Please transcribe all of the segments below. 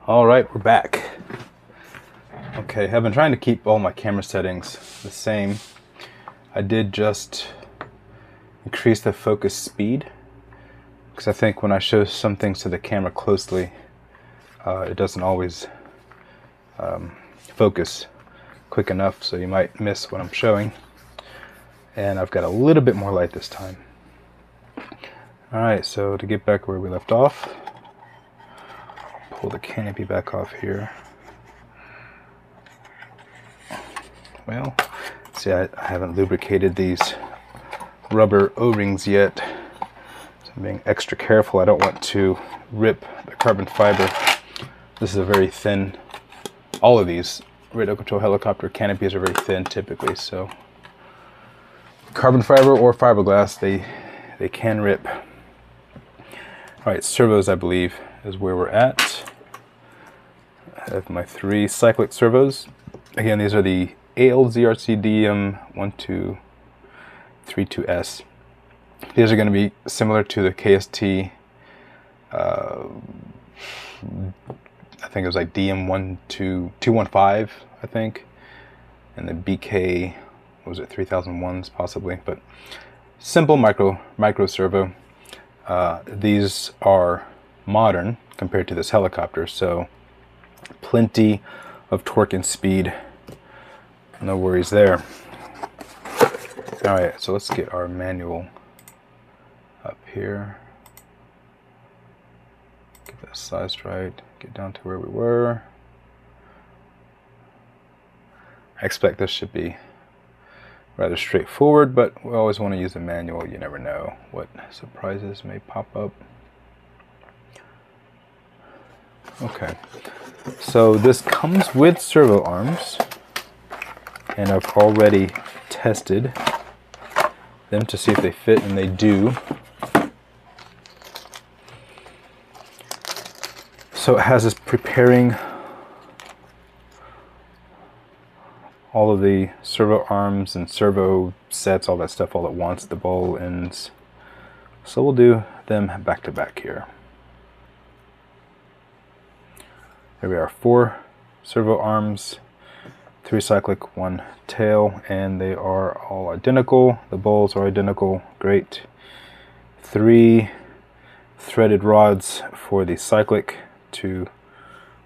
All right, we're back. Okay, I've been trying to keep all my camera settings the same. I did just increase the focus speed because I think when I show some things to the camera closely, it doesn't always focus quick enough, so you might miss what I'm showing. And I've got a little bit more light this time. All right, so to get back where we left off, pull the canopy back off here. Well, see, I haven't lubricated these rubber O-rings yet, so I'm being extra careful. I don't want to rip the carbon fiber. This is a very thin, all of these radio control helicopter canopies are very thin typically, so carbon fiber or fiberglass, they can rip. All right, servos, I believe, is where we're at. I have my 3 cyclic servos. Again, these are the ALZRC DM1232S. These are going to be similar to the KST, I think it was like DM215, I think, and the BK, what was it, 3001s possibly, but simple micro servo. These are modern compared to this helicopter, so plenty of torque and speed. No worries there. All right, so let's get our manual up here. Get that sized right. Get down to where we were. I expect this should be rather straightforward, but we always want to use the manual. You never know what surprises may pop up. Okay, so this comes with servo arms, and I've already tested them to see if they fit, and they do. So it has us preparing all of the servo arms and servo sets, all that stuff all at once, the ball ends. So we'll do them back to back here. There we are, 4 servo arms, 3 cyclic, 1 tail, and they are all identical. The bowls are identical, great. 3 threaded rods for the cyclic, 2,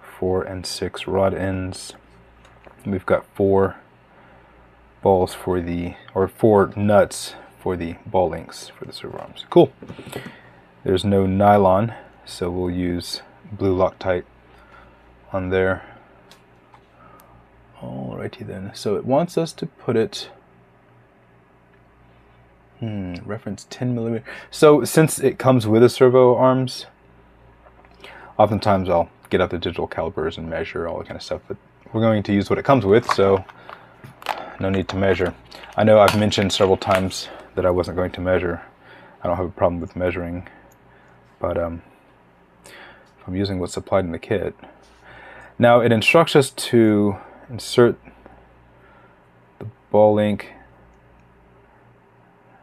4, and 6 rod ends. We've got 4 balls for the, or 4 nuts for the ball links for the servo arms. Cool. There's no nylon, so we'll use blue Loctite on there. Alrighty then. So it wants us to put it, reference 10 millimeter. So since it comes with the servo arms, oftentimes I'll get out the digital calipers and measure all that kind of stuff, but we're going to use what it comes with, so no need to measure. I know I've mentioned several times that I wasn't going to measure. I don't have a problem with measuring, but if I'm using what's supplied in the kit. Now it instructs us to insert the ball link.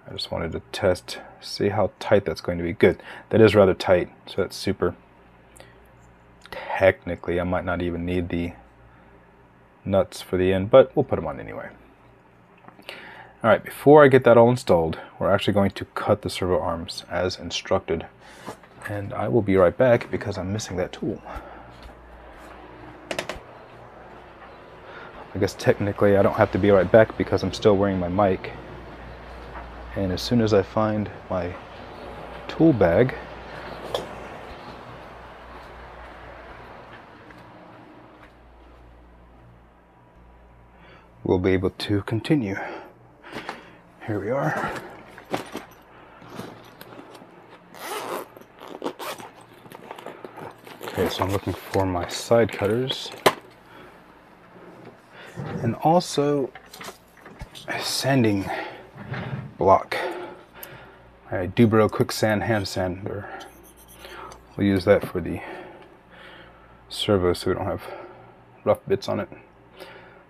I just wanted to test, see how tight that's going to be. Good, that is rather tight, so that's super. Technically, I might not even need the nuts for the end, but we'll put them on anyway. All right, before I get that all installed, we're actually going to cut the servo arms as instructed, and I will be right back because I'm missing that tool. I guess technically I don't have to be right back because I'm still wearing my mic, and as soon as I find my tool bag, we'll be able to continue. Here we are. Okay, so I'm looking for my side cutters and also a sanding block. A Dubro quicksand hand sander. We'll use that for the servo so we don't have rough bits on it.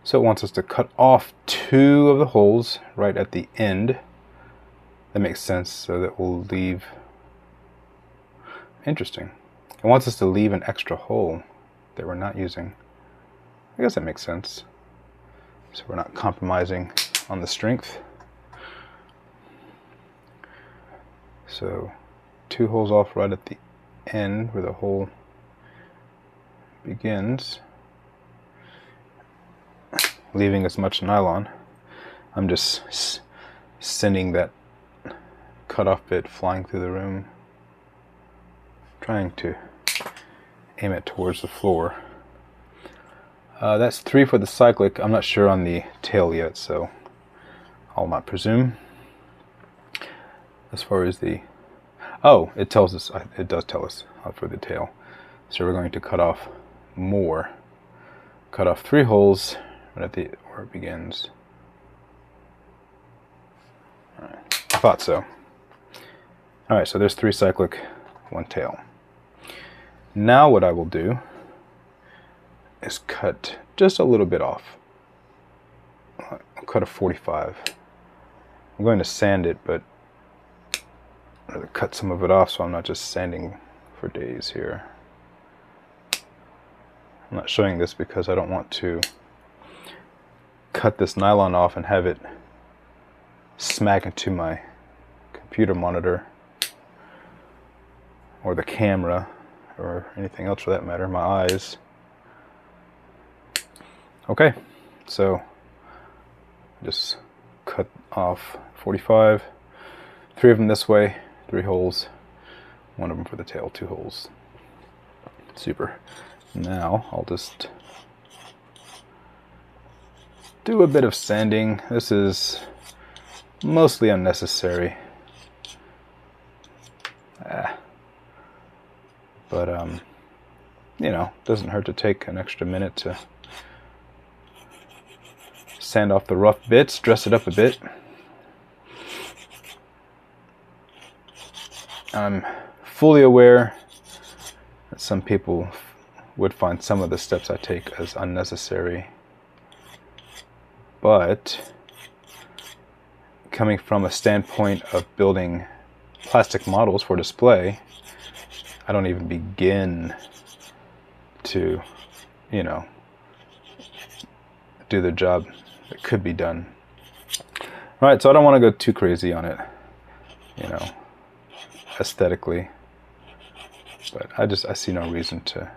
So it wants us to cut off 2 of the holes right at the end. That makes sense, so that we'll leave, interesting. It wants us to leave an extra hole that we're not using. I guess that makes sense. So we're not compromising on the strength. So 2 holes off right at the end where the hole begins, leaving as much nylon. I'm just sending that cutoff bit flying through the room, trying to aim it towards the floor. That's 3 for the cyclic. I'm not sure on the tail yet, so I'll not presume. As far as the, oh, it tells us, it does tell us for the tail. So we're going to cut off more. Cut off 3 holes right at the where it begins. All right. I thought so. All right, so there's 3 cyclic, 1 tail. Now what I will do is cut just a little bit off. I'll cut a 45. I'm going to sand it, but I'd rather cut some of it off so I'm not just sanding for days here. I'm not showing this because I don't want to cut this nylon off and have it smack into my computer monitor or the camera or anything else for that matter, my eyes. Okay, so just cut off 45, 3 of them this way, 3 holes, 1 of them for the tail, 2 holes. Super. Now I'll just do a bit of sanding. This is mostly unnecessary. But you know, doesn't hurt to take an extra minute to sand off the rough bits, dress it up a bit. I'm fully aware that some people would find some of the steps I take as unnecessary, but coming from a standpoint of building plastic models for display, I don't even begin to, you know, do the job that could be done. All right, so I don't want to go too crazy on it, you know, aesthetically, but I see no reason to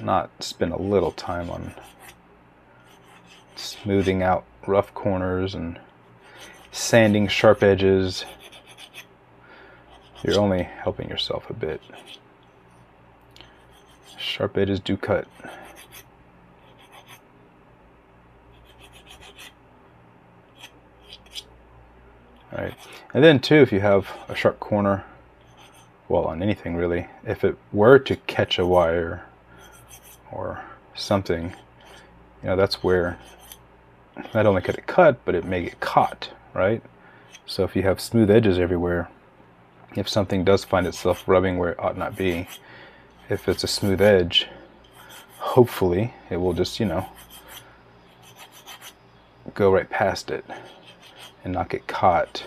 not spend a little time on smoothing out rough corners and sanding sharp edges. You're only helping yourself a bit. Sharp edges do cut. All right, and then too, if you have a sharp corner, well, on anything really, if it were to catch a wire or something, you know, that's where not only could it cut, but it may get caught, right? So if you have smooth edges everywhere, if something does find itself rubbing where it ought not be, if it's a smooth edge, hopefully it will just, you know, go right past it and not get caught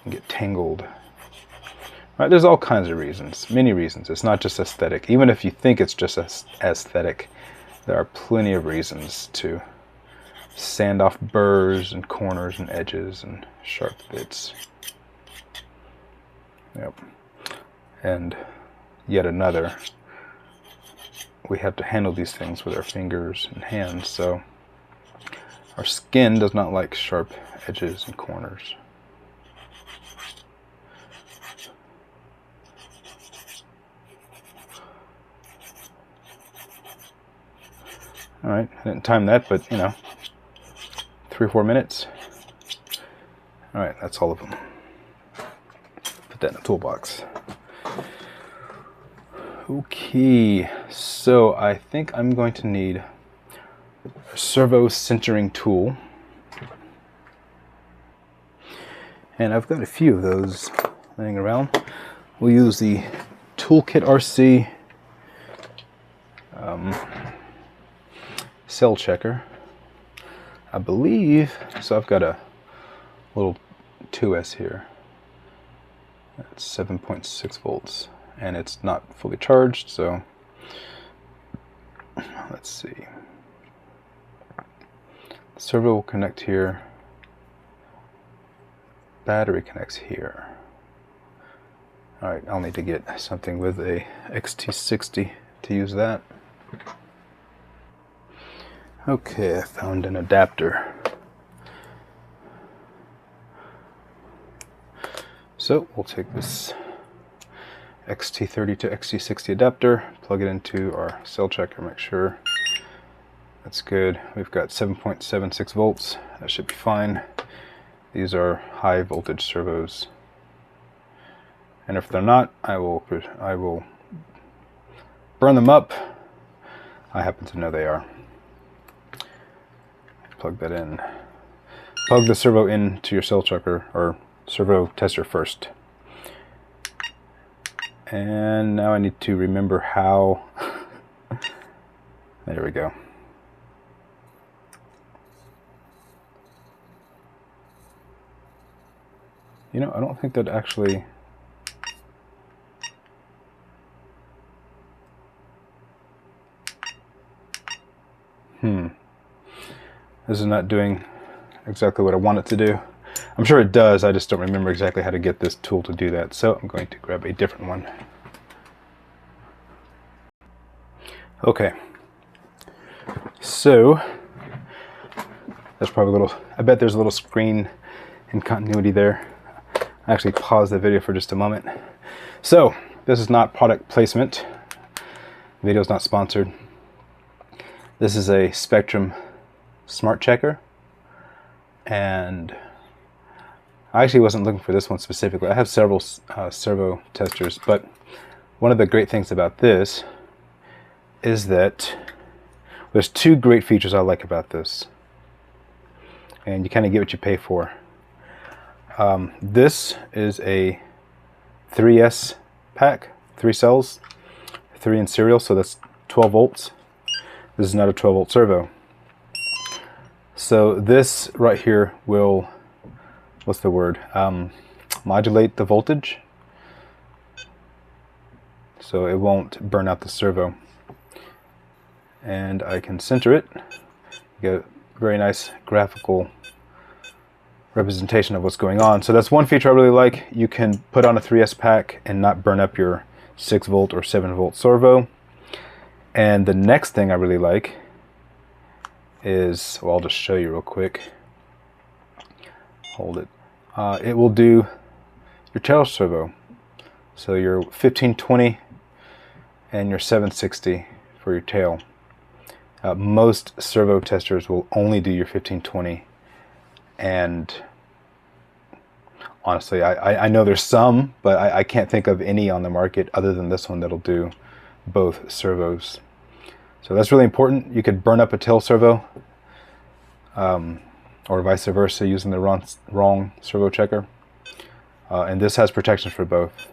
and get tangled. Right, there's all kinds of reasons, many reasons. It's not just aesthetic. Even if you think it's just aesthetic, there are plenty of reasons to sand off burrs and corners and edges and sharp bits. Yep. And yet another, we have to handle these things with our fingers and hands, so our skin does not like sharp edges and corners. All right, I didn't time that, but you know, 3 or 4 minutes. All right, that's all of them. Put that in the toolbox. Okay, so I think I'm going to need a servo centering tool. And I've got a few of those laying around. We'll use the Toolkit RC cell checker, I believe. So I've got a little 2S here. It's 7.6 volts, and it's not fully charged, so let's see. The servo will connect here. Battery connects here. Alright, I'll need to get something with a XT60 to use that. Okay, I found an adapter. So we'll take this XT30 to XT60 adapter, plug it into our cell checker, make sure that's good. We've got 7.76 volts, that should be fine. These are high voltage servos. And if they're not, I will burn them up. I happen to know they are. Plug that in. Plug the servo into your cell checker or servo tester first. And now I need to remember how. There we go. You know, I don't think that actually. This is not doing exactly what I want it to do. I'm sure it does, I just don't remember exactly how to get this tool to do that. So I'm going to grab a different one. Okay. So, there's probably a little, I bet there's a little screen incontinuity there. I actually paused the video for just a moment. So, this is not product placement. The video is not sponsored. This is a Spectrum smart checker, and I actually wasn't looking for this one specifically. I have several servo testers, but one of the great things about this is that there's two great features I like about this, and you kind of get what you pay for. This is a 3S pack, 3 cells, 3 in serial, so that's 12 volts. This is not a 12 volt servo. So this right here will, what's the word, modulate the voltage, so it won't burn out the servo. And I can center it, get a very nice graphical representation of what's going on. So that's one feature I really like. You can put on a 3S pack and not burn up your 6 volt or 7 volt servo. And the next thing I really like is, well, I'll just show you real quick. Hold it. It will do your tail servo. So your 1520 and your 760 for your tail. Most servo testers will only do your 1520, and honestly, I know there's some, but I can't think of any on the market other than this one that'll do both servos. So that's really important. You could burn up a tail servo, or vice versa, using the wrong servo checker. And this has protections for both.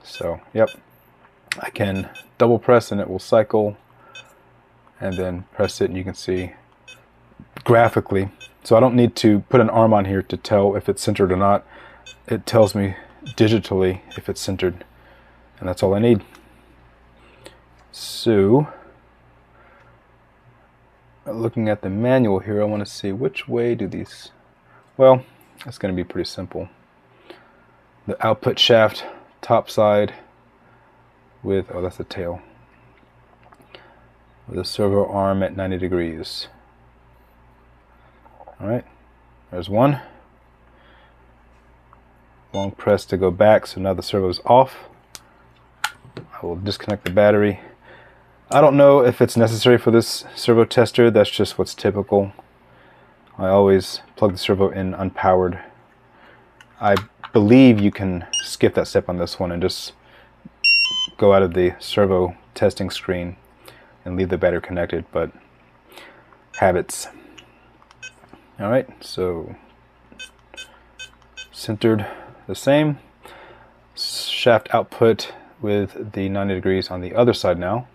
So, yep, I can double press and it will cycle, and then press it and you can see graphically. So I don't need to put an arm on here to tell if it's centered or not. It tells me digitally if it's centered, and that's all I need. So, looking at the manual here, I want to see which way do these, well, it's going to be pretty simple. The output shaft, top side with, oh, that's the tail, with a servo arm at 90 degrees. Alright, there's one. Long press to go back, so now the servo's off. I will disconnect the battery. I don't know if it's necessary for this servo tester, that's just what's typical. I always plug the servo in unpowered. I believe you can skip that step on this one and just go out of the servo testing screen and leave the battery connected, but habits. Alright, so centered the same. Shaft output with the 90 degrees on the other side now.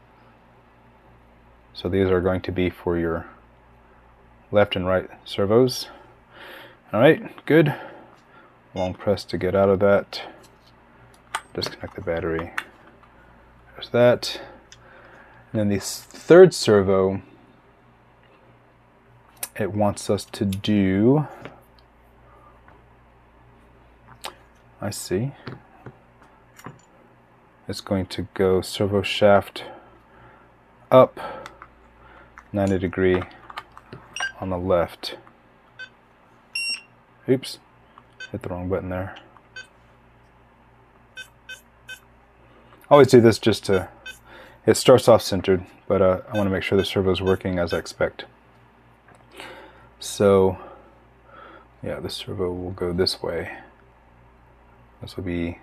So these are going to be for your left and right servos. Alright, good. Long press to get out of that. Disconnect the battery. There's that. And then the third servo, it wants us to do, I see, it's going to go servo shaft up 90 degree on the left. Oops, hit the wrong button there. I always do this just to, it starts off centered, but I want to make sure the servo is working as I expect. So yeah, the servo will go this way. This will be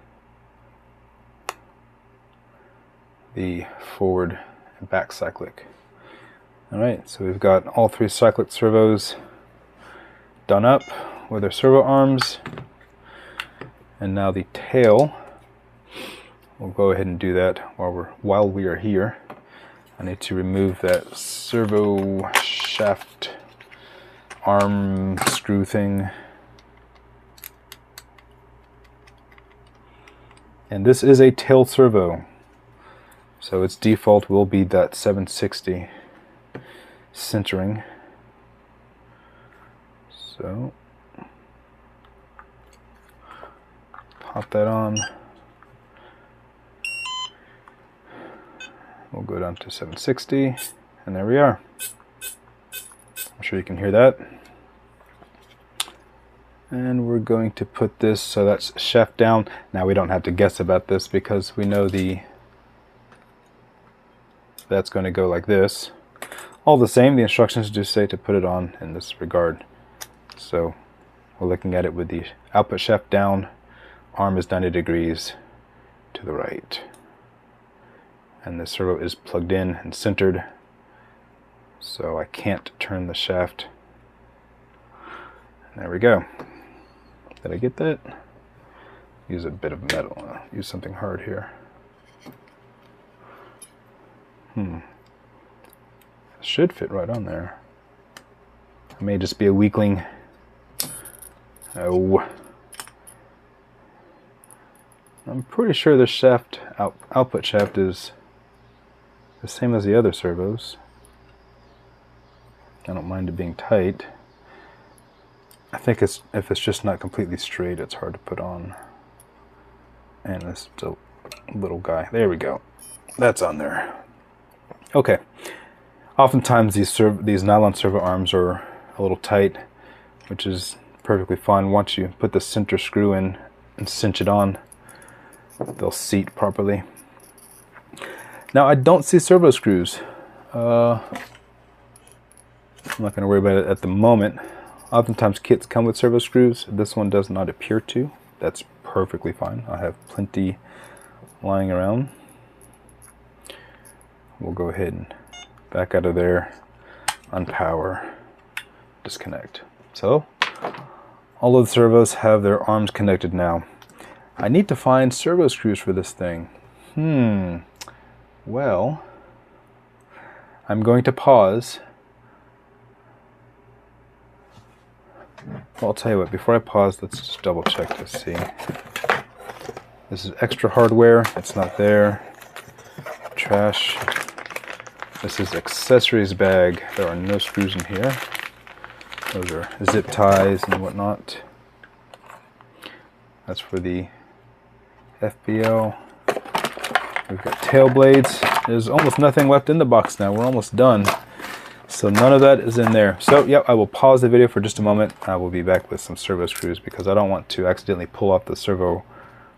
the forward and back cyclic. Alright, so we've got all 3 cyclic servos done up with their servo arms. And now the tail, we'll go ahead and do that while we are here. I need to remove that servo shaft arm screw thing. And this is a tail servo, so its default will be that 760 centering. So pop that on. We'll go down to 760, and there we are. I'm sure you can hear that. And we're going to put this, so that's shaft down. Now we don't have to guess about this because we know that's going to go like this. All the same, the instructions do say to put it on in this regard. So we're looking at it with the output shaft down, arm is 90 degrees to the right. And the servo is plugged in and centered, so I can't turn the shaft. And there we go. Did I get that? Use a bit of metal. Use something hard here. It should fit right on there. I may just be a weakling. Oh. I'm pretty sure the shaft output shaft is the same as the other servos. I don't mind it being tight. I think if it's just not completely straight, it's hard to put on. And this little guy. There we go. That's on there. Okay. Oftentimes these nylon servo arms are a little tight, which is perfectly fine. Once you put the center screw in and cinch it on, they'll seat properly. Now I don't see servo screws. I'm not going to worry about it at the moment. Oftentimes kits come with servo screws. This one does not appear to. That's perfectly fine. I have plenty lying around. We'll go ahead and back out of there, unpower, disconnect. So all of the servos have their arms connected now. I need to find servo screws for this thing. Well, I'm going to pause. Well, I'll tell you what, before I pause, let's just double check to see. This is extra hardware, it's not there. Trash. This is accessories bag. There are no screws in here. Those are zip ties and whatnot. That's for the FBL. We've got tail blades. There's almost nothing left in the box now. We're almost done. So none of that is in there. So yep, I will pause the video for just a moment. I will be back with some servo screws because I don't want to accidentally pull off the servo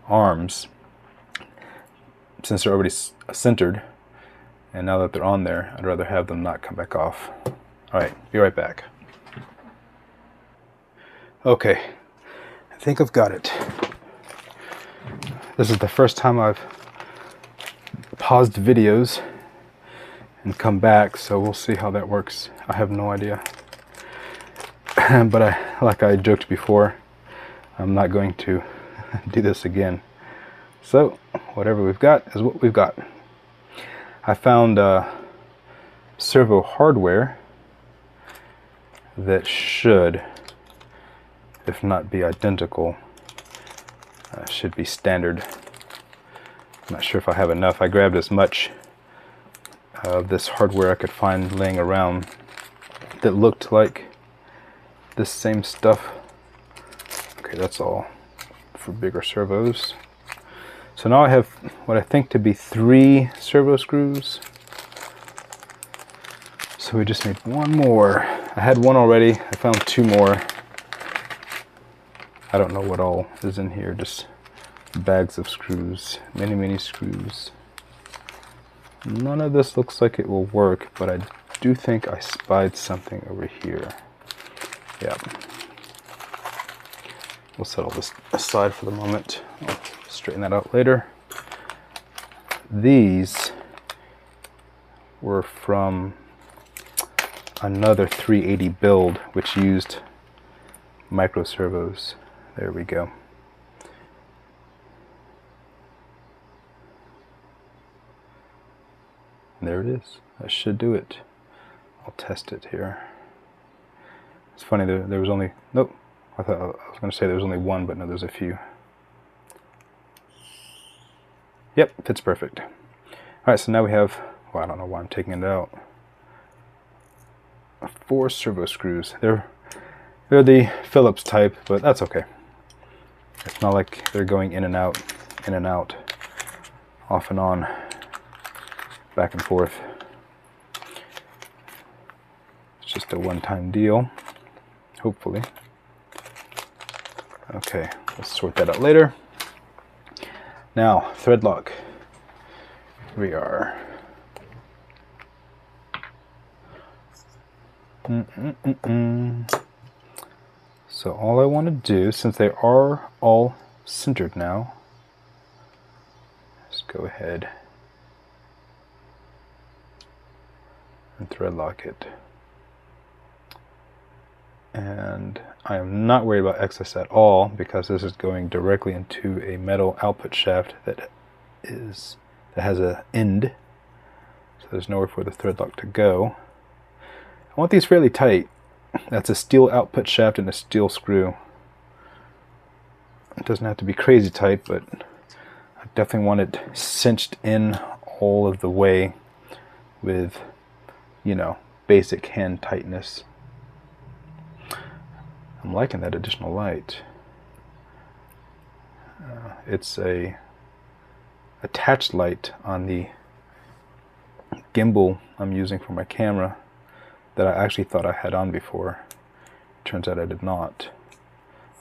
arms since they're already centered. And now that they're on there, I'd rather have them not come back off. Alright, be right back. Okay, I think I've got it. This is the first time I've paused videos and come back, so we'll see how that works. I have no idea. But like I joked before, I'm not going to do this again. So whatever we've got is what we've got. I found servo hardware that should, if not be identical, should be standard. I'm not sure if I have enough. I grabbed as much this hardware I could find laying around that looked like this same stuff. Okay, that's all for bigger servos. So now I have what I think to be 3 servo screws. So we just need one more. I had one already. I found 2 more. I don't know what all is in here. Just bags of screws. Many screws. None of this looks like it will work, but I do think I spied something over here. Yeah. We'll set all this aside for the moment. I'll straighten that out later. These were from another 380 build, which used micro servos. There we go. There it is. That should do it. I'll test it here. It's funny, there was only... Nope. I thought I was going to say there was only one, but no, there's a few. Yep, fits perfect. Alright, so now we have... Well, I don't know why I'm taking it out. 4 servo screws. They're the Phillips type, but that's okay. It's not like they're going in and out, off and on, back and forth. It's just a one-time deal, hopefully. Okay, let's sort that out later. Now, thread lock. Here we are. So all I want to do, since they are all centered now, just go ahead and thread lock it. And I am not worried about excess at all, because this is going directly into a metal output shaft that has an end, so there's nowhere for the thread lock to go. I want these fairly tight. That's a steel output shaft and a steel screw. It doesn't have to be crazy tight, but I definitely want it cinched in all of the way with, you know, basic hand tightness. I'm liking that additional light. It's a attached light on the gimbal I'm using for my camera that I actually thought I had on before. Turns out I did not.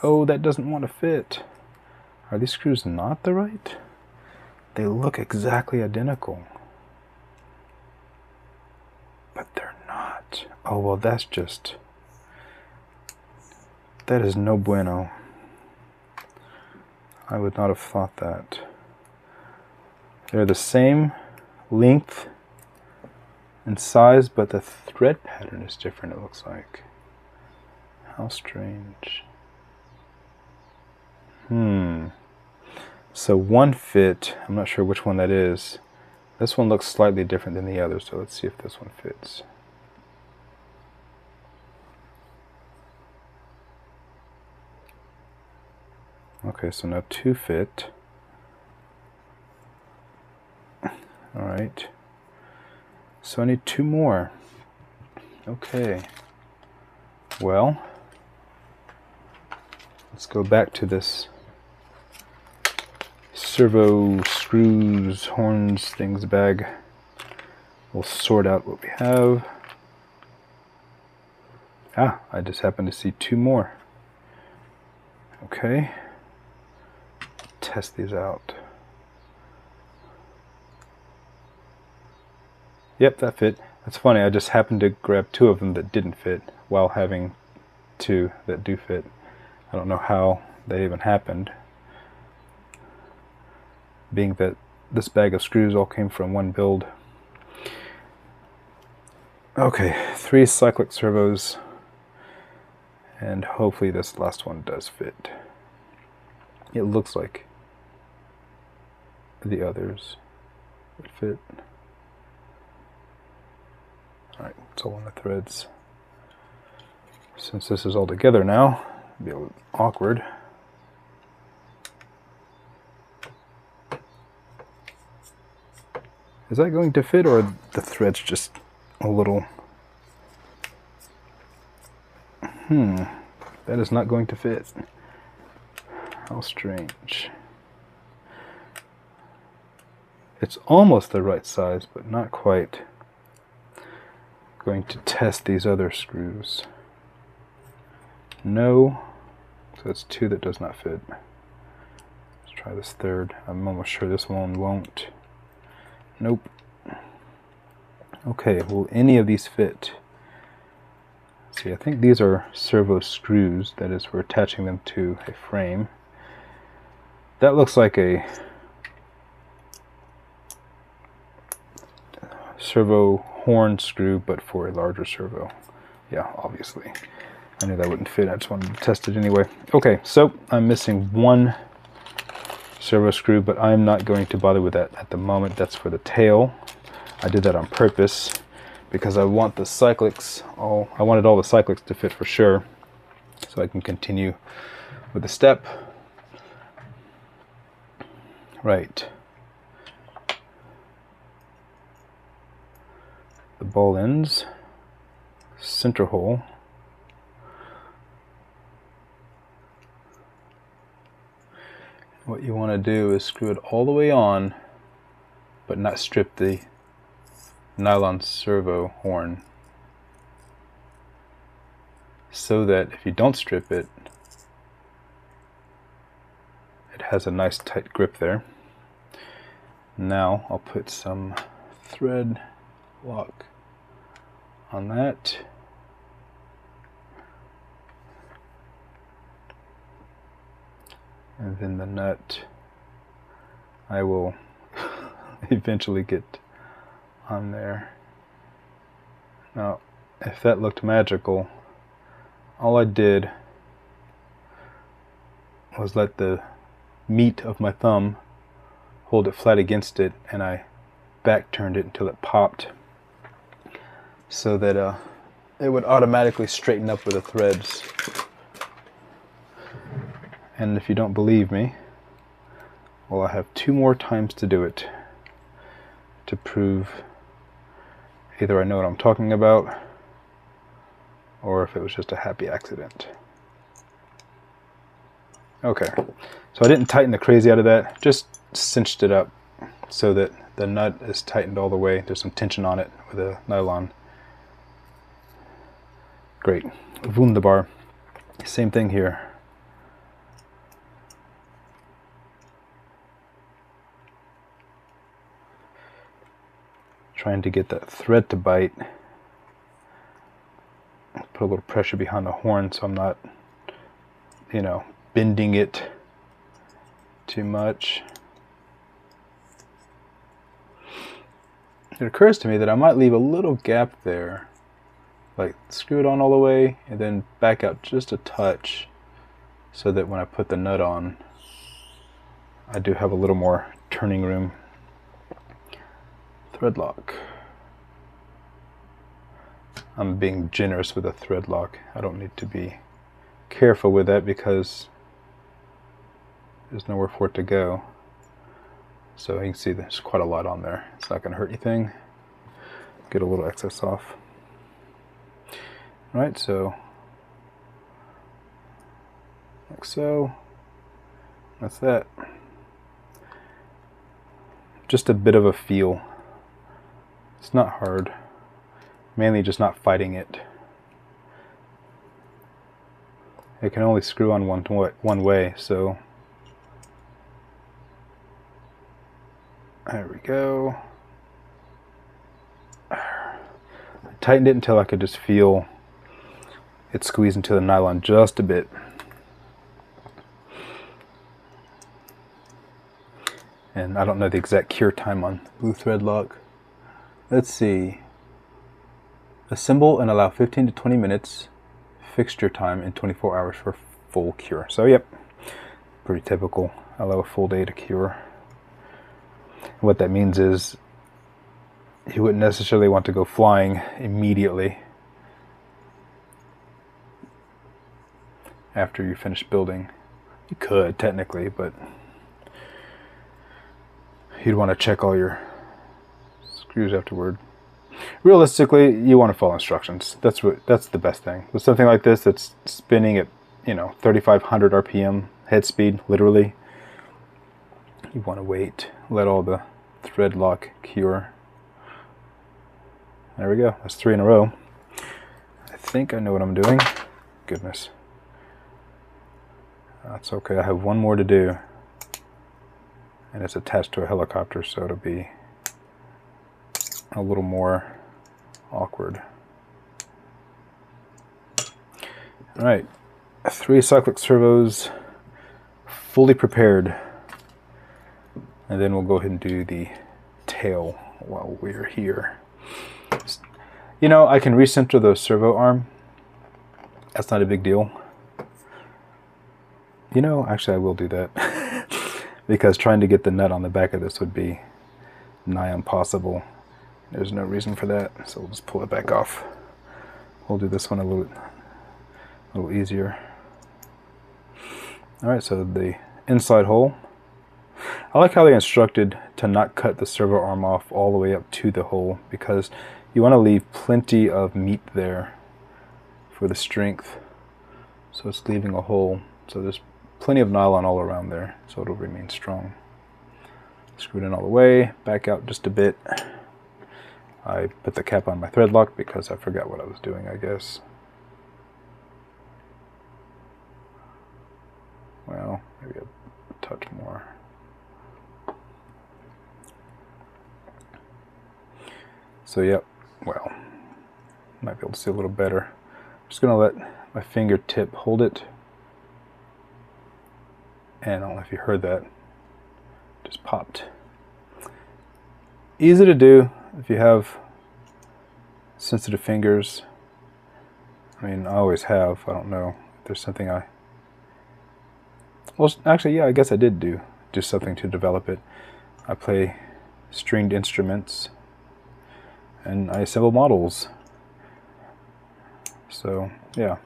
Oh, that doesn't want to fit. Are these screws not the right? They look exactly identical. But they're not. Oh, well, that's just... That is no bueno. I would not have thought that. They're the same length and size, but the thread pattern is different, it looks like. How strange. So one fit, I'm not sure which one that is. This one looks slightly different than the other, so let's see if this one fits. Okay, so now 2 fit. Alright. So I need 2 more. Okay. Well, let's go back to this servo screws, horns, things bag. We'll sort out what we have. Ah, I just happened to see 2 more. Okay. Test these out. Yep, that fit. That's funny, I just happened to grab 2 of them that didn't fit while having 2 that do fit. I don't know how that even happened, being that this bag of screws all came from one build. Okay, 3 cyclic servos, and hopefully this last one does fit. It looks like the others would fit. Alright, it's all on the threads. Since this is all together now, it'll be a little awkward. Is that going to fit, or the thread's just a little... That is not going to fit. How strange. It's almost the right size, but not quite. Going to test these other screws. No. So that's 2 that does not fit. Let's try this third. I'm almost sure this one won't. Nope. Okay, will any of these fit? Let's see, I think these are servo screws. That is, we're attaching them to a frame. That looks like a servo horn screw, but for a larger servo. Yeah, obviously. I knew that wouldn't fit. I just wanted to test it anyway. Okay, so I'm missing 1 servo screw, but I'm not going to bother with that at the moment. That's for the tail. I did that on purpose because I want the cyclics, I wanted all the cyclics to fit for sure, so I can continue with the step. Right. The ball ends, center hole. What you want to do is screw it all the way on, but not strip the nylon servo horn, so that if you don't strip it, it has a nice tight grip there. Now I'll put some thread lock on that. And then the nut I will eventually get on there. Now, if that looked magical, all I did was let the meat of my thumb hold it flat against it, and I back turned it until it popped, so that it would automatically straighten up with the threads. And if you don't believe me, well, I have 2 more times to do it to prove either I know what I'm talking about, or if it was just a happy accident. Okay, so I didn't tighten the crazy out of that, just cinched it up so that the nut is tightened all the way. There's some tension on it with a nylon. Great. Wunderbar. Same thing here. Trying to get that thread to bite. Put a little pressure behind the horn so I'm not, you know, bending it too much. It occurs to me that I might leave a little gap there, like screw it on all the way and then back out just a touch, so that when I put the nut on, I do have a little more turning room. Thread lock. I'm being generous with a thread lock. I don't need to be careful with that because there's nowhere for it to go. So you can see there's quite a lot on there. It's not going to hurt anything. Get a little excess off. Right, so like so. That's that. Just a bit of a feel. It's not hard. Mainly just not fighting it. It can only screw on one way, so there we go. I tightened it until I could just feel it squeeze into the nylon just a bit. And I don't know the exact cure time on blue thread lock. Let's see. Assemble and allow 15 to 20 minutes. Fixture time in 24 hours for full cure. So yep, pretty typical. Allow a full day to cure. What that means is you wouldn't necessarily want to go flying immediately after you finish building. You could technically, but you'd want to check all your screws afterward. Realistically, you want to follow instructions. That's the best thing. With something like this that's spinning at, 3,500 RPM head speed, literally, you want to wait, let all the thread lock cure. There we go. That's 3 in a row. I think I know what I'm doing. Goodness. That's okay. I have one more to do. And it's attached to a helicopter, so it'll be a little more awkward. Alright, 3 cyclic servos fully prepared. And then we'll go ahead and do the tail while we're here. I can recenter the servo arm. That's not a big deal. Actually I will do that. Because trying to get the nut on the back of this would be nigh impossible. There's no reason for that, so we'll just pull it back off. We'll do this one a little easier. Alright, so the inside hole. I like how they instructed to not cut the servo arm off all the way up to the hole, because you want to leave plenty of meat there for the strength. So it's leaving a hole. So there's plenty of nylon all around there, so it'll remain strong. Screw it in all the way, back out just a bit. I put the cap on my thread lock because I forgot what I was doing, I guess. Well, maybe a touch more. So yep, well, might be able to see a little better. I'm just going to let my fingertip hold it. And I don't know if you heard that. Just popped. Easy to do if you have sensitive fingers. I mean, I always have. I don't know if there's something well, actually, yeah, I guess I did do something to develop it. I play stringed instruments and I assemble models. So, yeah.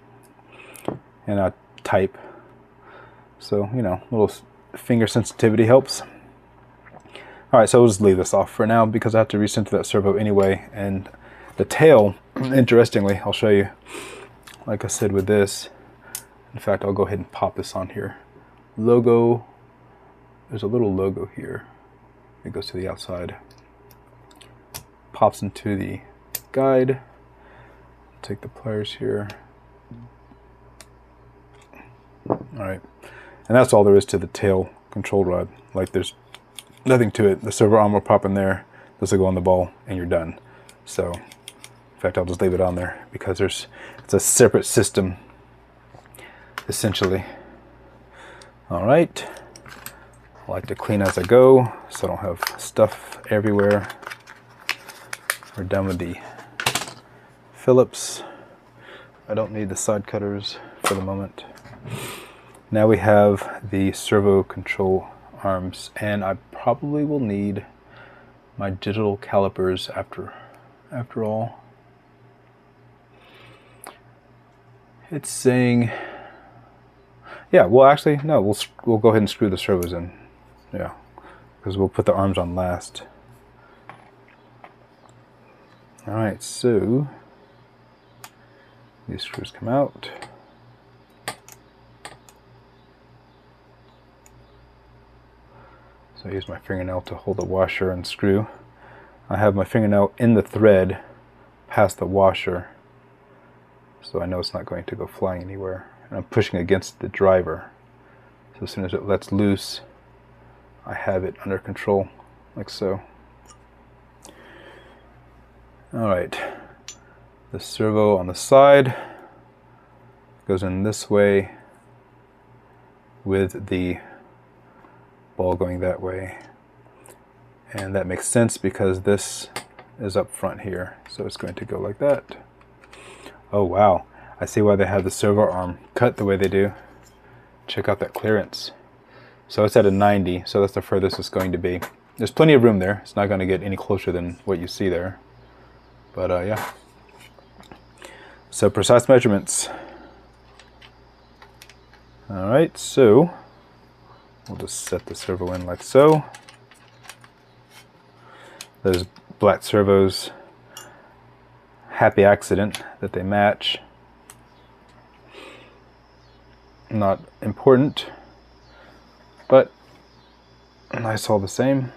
And I type. So, little finger sensitivity helps. Alright, so we'll just leave this off for now because I have to recenter that servo anyway. And the tail, interestingly, I'll show you, like I said with this. In fact, I'll go ahead and pop this on here. Logo, there's a little logo here. It goes to the outside. Pops into the guide. Take the pliers here. Alright, and that's all there is to the tail control rod. Like, there's nothing to it. The servo arm will pop in there, this will go on the ball, and you're done. So, in fact, I'll just leave it on there because it's a separate system, essentially. Alright, I like to clean as I go so I don't have stuff everywhere. We're done with the Phillips. I don't need the side cutters for the moment. Now we have the servo control arms, and I probably will need my digital calipers after all. It's saying, yeah, well actually no, we'll go ahead and screw the servos in. Yeah, because we'll put the arms on last. Alright, so these screws come out. So I use my fingernail to hold the washer and screw. I have my fingernail in the thread past the washer, so I know it's not going to go flying anywhere. And I'm pushing against the driver. So as soon as it lets loose, I have it under control, like so. Alright, the servo on the side goes in this way with the ball going that way. And that makes sense because this is up front here. So it's going to go like that. Oh wow, I see why they have the servo arm cut the way they do. Check out that clearance. So it's at a 90, so that's the furthest it's going to be. There's plenty of room there. It's not going to get any closer than what you see there. But yeah. So precise measurements. Alright, so we'll just set the servo in like so. There's black servos. Happy accident that they match. Not important, but nice all the same.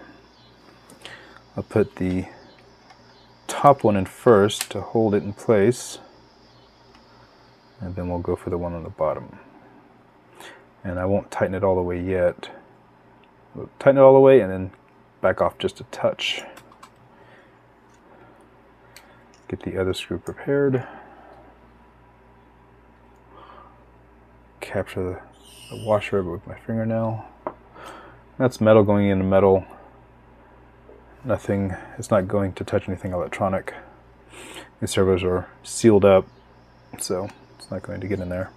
I'll put the top one in first to hold it in place, and then we'll go for the one on the bottom. And I won't tighten it all the way yet. We'll tighten it all the way and then back off just a touch. Get the other screw prepared. Capture the washer rubber with my fingernail. That's metal going into metal. Nothing, it's not going to touch anything electronic. These servos are sealed up, so it's not going to get in there.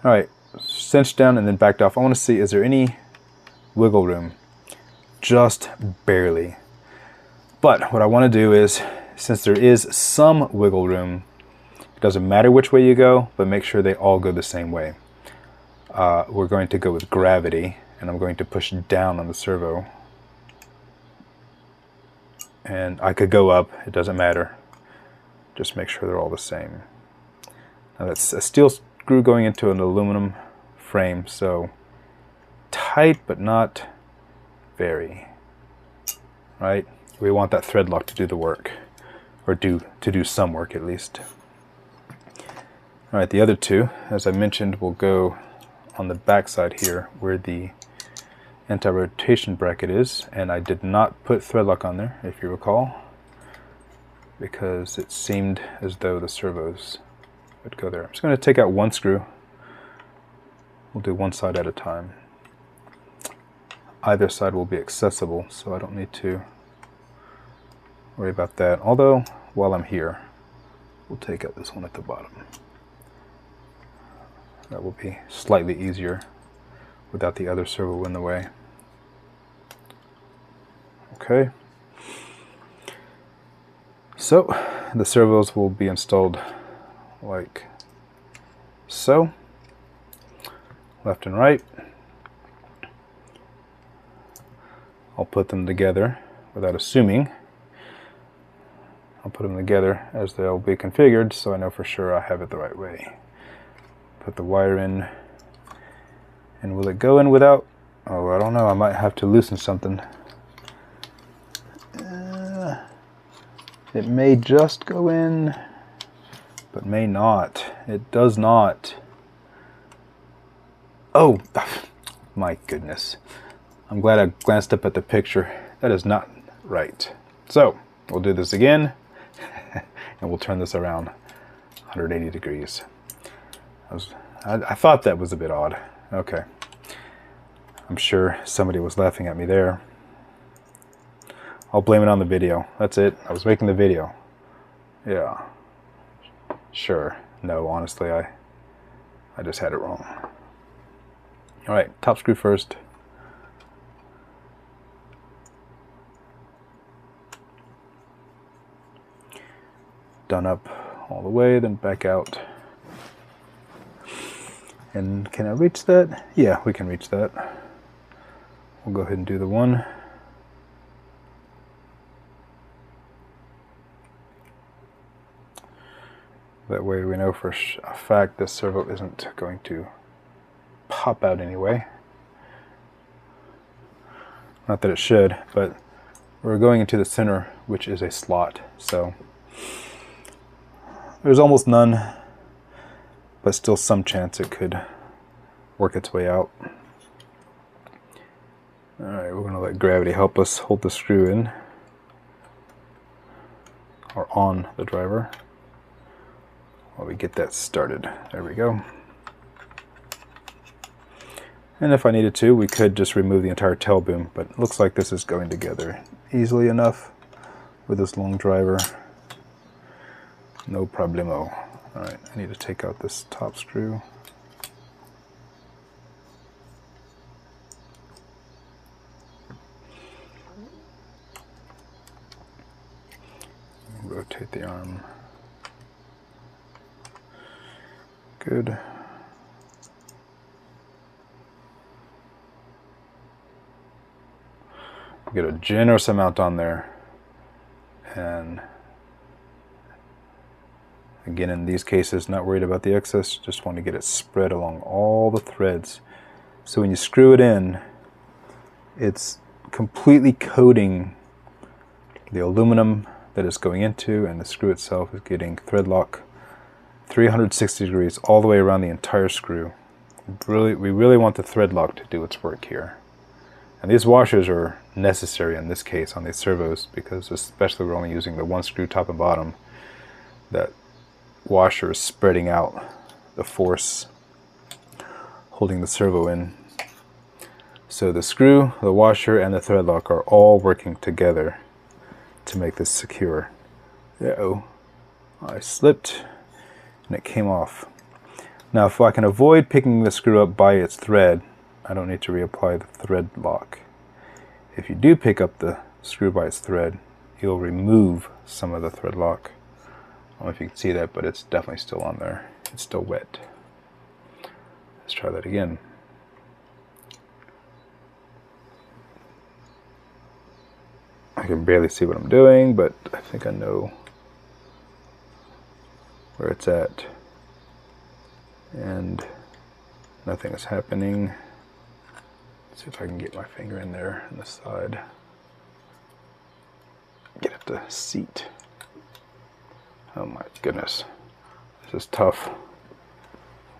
Alright, cinched down and then backed off. I want to see, is there any wiggle room? Just barely. But what I want to do is, since there is some wiggle room, it doesn't matter which way you go, but make sure they all go the same way. We're going to go with gravity, and I'm going to push down on the servo. And I could go up, it doesn't matter. Just make sure they're all the same. Now that's a steel screw going into an aluminum frame, so tight but not very. Right? We want that thread lock to do the work, or to do some work at least. Alright, the other two, as I mentioned, will go on the back side here where the anti-rotation bracket is, and I did not put thread lock on there, if you recall, because it seemed as though the servos would go there. I'm just going to take out one screw. We'll do one side at a time. Either side will be accessible, so I don't need to worry about that. Although, while I'm here, we'll take out this one at the bottom. That will be slightly easier without the other servo in the way. Okay. So, the servos will be installed like so, left and right. I'll put them together without assuming. I'll put them together as they'll be configured, so I know for sure I have it the right way. Put the wire in, and will it go in without? Oh, I don't know, I might have to loosen something. It may just go in, but may not. It does not. Oh, my goodness. I'm glad I glanced up at the picture. That is not right. So, we'll do this again, and we'll turn this around 180 degrees. I thought that was a bit odd. Okay. I'm sure somebody was laughing at me there. I'll blame it on the video. That's it. I was making the video. Yeah. Sure. No, honestly, I just had it wrong. Alright, top screw first. Done up all the way, then back out. And can I reach that? Yeah, we can reach that. We'll go ahead and do the one. That way we know for a fact this servo isn't going to pop out anyway. Not that it should, but we're going into the center, which is a slot, so there's almost none, but still some chance it could work its way out. Alright, we're going to let gravity help us hold the screw in, or on the driver, while we get that started. There we go. And if I needed to, we could just remove the entire tail boom, but it looks like this is going together easily enough with this long driver. No problemo. Alright, I need to take out this top screw. Rotate the arm. Good. Get a generous amount on there, and again, in these cases, not worried about the excess, just want to get it spread along all the threads. So when you screw it in, it's completely coating the aluminum that it's going into, and the screw itself is getting thread lock 360 degrees all the way around the entire screw. We really want the thread lock to do its work here. And these washers are necessary in this case on these servos, because especially we're only using the one screw top and bottom. That washer is spreading out the force holding the servo in. So the screw, the washer, and the thread lock are all working together to make this secure. Uh-oh, I slipped and it came off. Now if I can avoid picking the screw up by its thread, I don't need to reapply the thread lock. If you do pick up the screw by its thread, you'll remove some of the thread lock. I don't know if you can see that, but it's definitely still on there. It's still wet. Let's try that again. I can barely see what I'm doing, but I think I know where it's at. And nothing is happening. Let's see if I can get my finger in there on the side. Get at the seat. Oh my goodness. This is tough.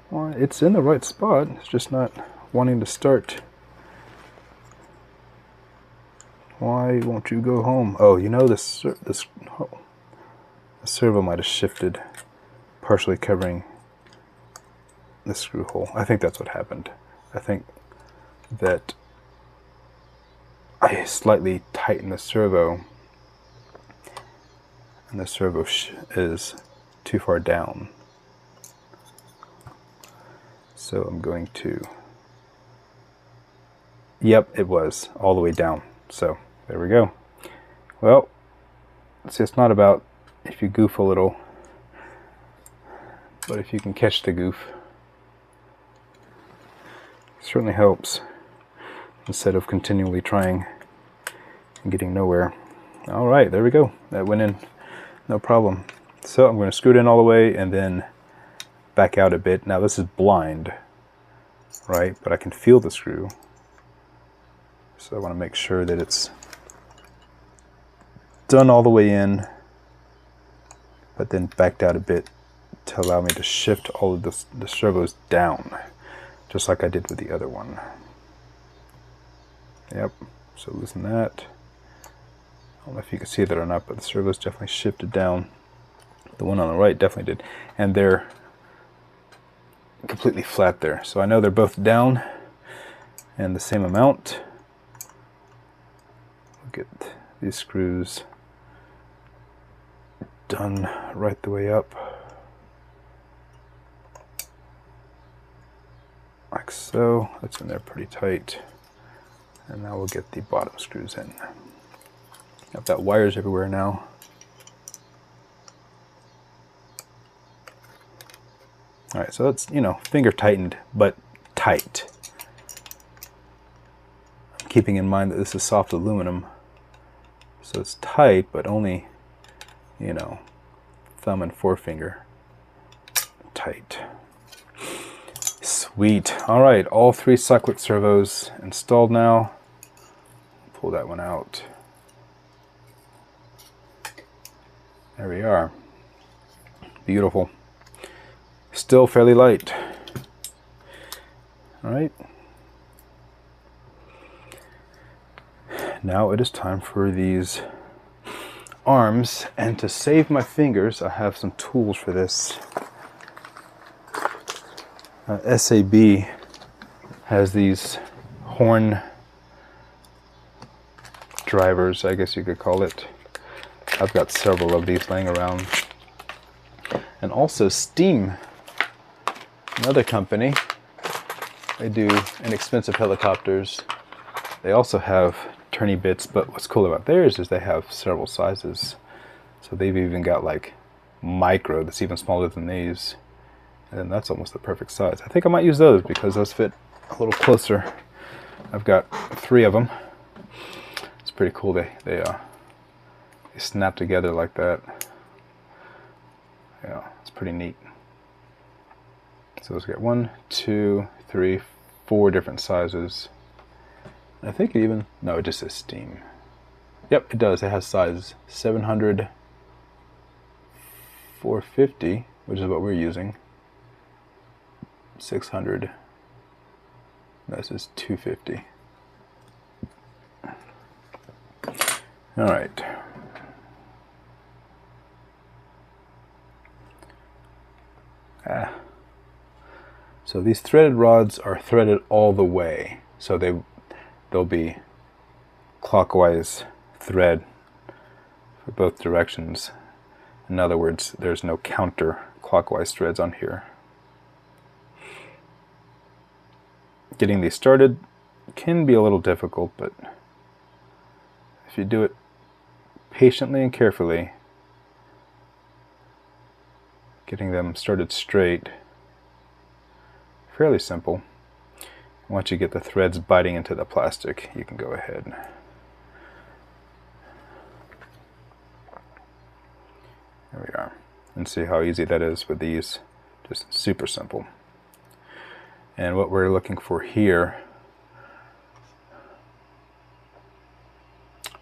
Well, it's in the right spot. It's just not wanting to start. Why won't you go home? Oh, you know, the servo might have shifted, partially covering the screw hole. I think that's what happened. I think that I slightly tightened the servo, and the servo is too far down. So I'm going to, yep, it was all the way down. So there we go. Well, see, it's not about if you goof a little, but if you can catch the goof, it certainly helps instead of continually trying and getting nowhere. All right, there we go. That went in no problem. So I'm going to screw it in all the way and then back out a bit. Now this is blind, right? But I can feel the screw. So I want to make sure that it's done all the way in, but then backed out a bit to allow me to shift all of the servos down, just like I did with the other one. Yep, so loosen that. I don't know if you can see that or not, but the servos definitely shifted down. The one on the right definitely did. And they're completely flat there. So I know they're both down and the same amount. We'll get these screws done right the way up. Like so. That's in there pretty tight. And now we'll get the bottom screws in. I've got wires everywhere now. Alright, so it's, you know, finger tightened, but tight. I'm keeping in mind that this is soft aluminum. So it's tight, but only, you know, thumb and forefinger tight. Sweet. Alright, all three cyclic servos installed now. Pull that one out. There we are. Beautiful. Still fairly light. All right. Now it is time for these arms, and to save my fingers, I have some tools for this. SAB has these horn drivers, I guess you could call it. I've got several of these laying around. And also Steam, another company. They do inexpensive helicopters. They also have turny bits, but what's cool about theirs is they have several sizes. So they've even got like micro that's even smaller than these. And then that's almost the perfect size. I think I might use those because those fit a little closer. I've got 3 of them. Let's pretty cool. They snap together like that. Yeah, it's pretty neat. So let's get 1, 2, 3, 4 different sizes. I think even, no, it just says steam. Yep, it does. It has sizes 700, 450, which is what we're using. 600. This is 250. All right. So these threaded rods are threaded all the way. So they'll be clockwise thread for both directions. In other words, there's no counter clockwise threads on here. Getting these started can be a little difficult, but if you do it patiently and carefully, getting them started straight, fairly simple. Once you get the threads biting into the plastic, you can go ahead. There we are. And see how easy that is with these. Just super simple. And what we're looking for here,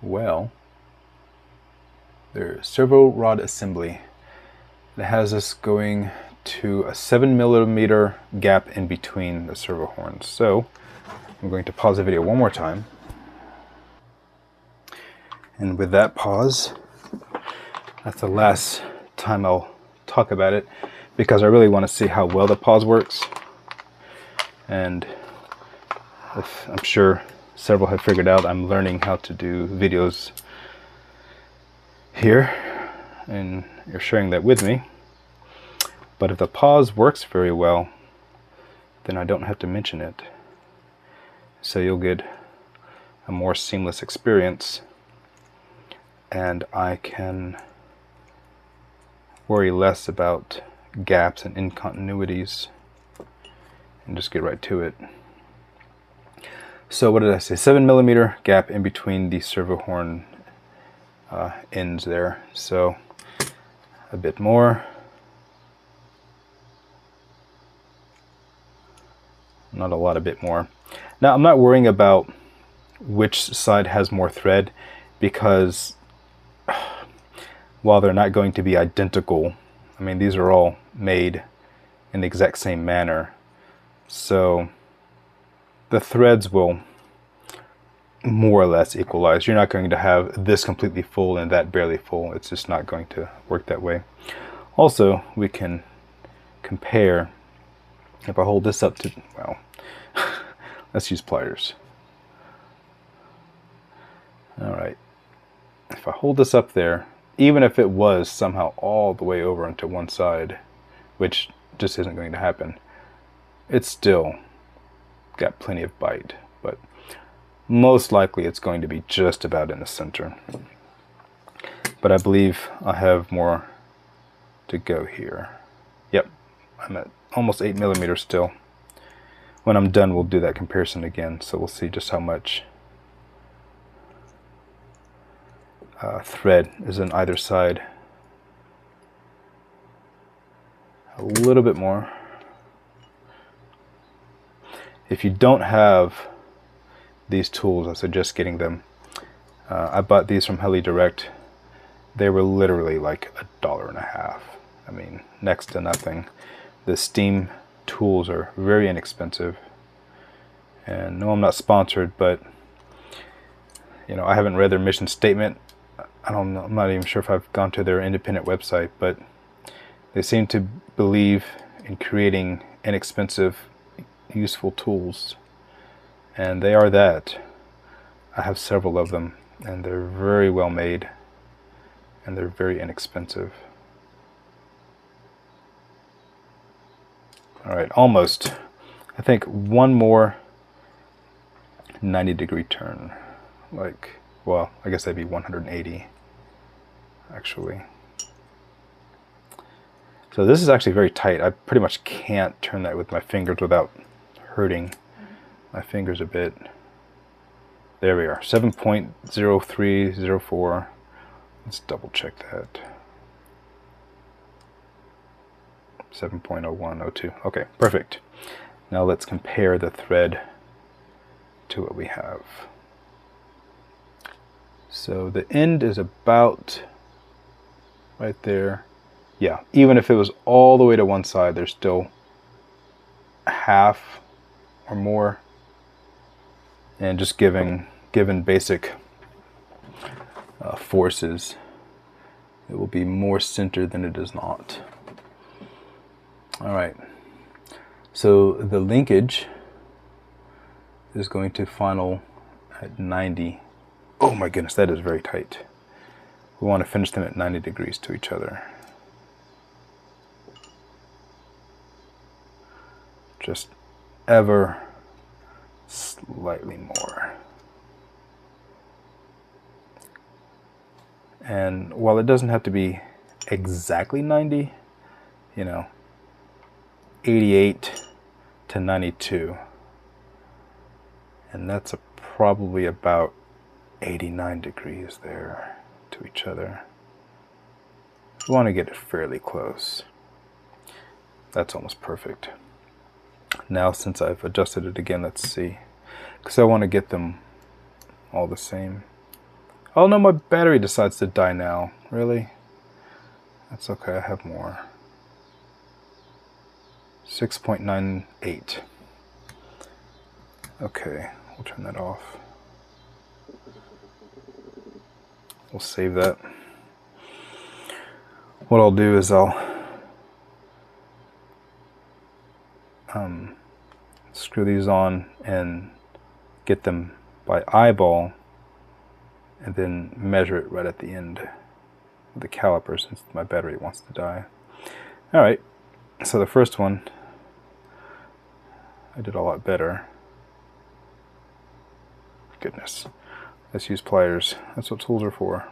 well, there's servo rod assembly. It has us going to a 7mm gap in between the servo horns. So I'm going to pause the video one more time. And with that pause, that's the last time I'll talk about it, because I really want to see how well the pause works. And I'm sure several have figured out, I'm learning how to do videos here, and you're sharing that with me. But if the pause works very well, then I don't have to mention it. So you'll get a more seamless experience, and I can worry less about gaps and incontinuities and just get right to it. So what did I say? 7mm gap in between the servo horn ends there. So a bit more. Not a lot, a bit more. Now I'm not worrying about which side has more thread, because while they're not going to be identical, I mean, these are all made in the exact same manner. So the threads will more or less equalize. You're not going to have this completely full and that barely full. It's just not going to work that way. Also, we can compare. If I hold this up to, well, let's use pliers. All right. If I hold this up there, even if it was somehow all the way over onto one side, which just isn't going to happen, it's still got plenty of bite, but most likely it's going to be just about in the center. But I believe I have more to go here. Yep, I'm at almost 8mm still. When I'm done, we'll do that comparison again, so we'll see just how much thread is on either side. A little bit more. If you don't have these tools, I suggest getting them. I bought these from Heli Direct. They were literally like $1.50. I mean, next to nothing. The steam tools are very inexpensive. And no, I'm not sponsored, but you know, I haven't read their mission statement. I don't know, I'm not even sure if I've gone to their independent website, but they seem to believe in creating inexpensive, useful tools. And they are that. I have several of them, and they're very well made, and they're very inexpensive. All right, almost. I think one more 90-degree turn. Like, well, I guess that'd be 180, actually. So this is actually very tight. I pretty much can't turn that with my fingers without hurting my fingers a bit. There we are, 7.0304. Let's double check that. 7.0102. Okay, perfect. Now let's compare the thread to what we have. So the end is about right there. Yeah, even if it was all the way to one side, there's still half or more. And just given basic forces, it will be more centered than it is not. All right, so the linkage is going to final at 90. Oh my goodness, that is very tight. We want to finish them at 90 degrees to each other. Just ever slightly more. And while it doesn't have to be exactly 90, you know, 88 to 92. And that's probably about 89 degrees there to each other. We want to get it fairly close. That's almost perfect. Now, since I've adjusted it again, let's see. Because I want to get them all the same. Oh no, my battery decides to die now. Really? That's okay, I have more. 6.98. Okay, we'll turn that off. We'll save that. What I'll do is I'll screw these on and get them by eyeball and then measure it right at the end with the caliper since my battery wants to die. Alright, so the first one I did a lot better. Goodness. Let's use pliers. That's what tools are for.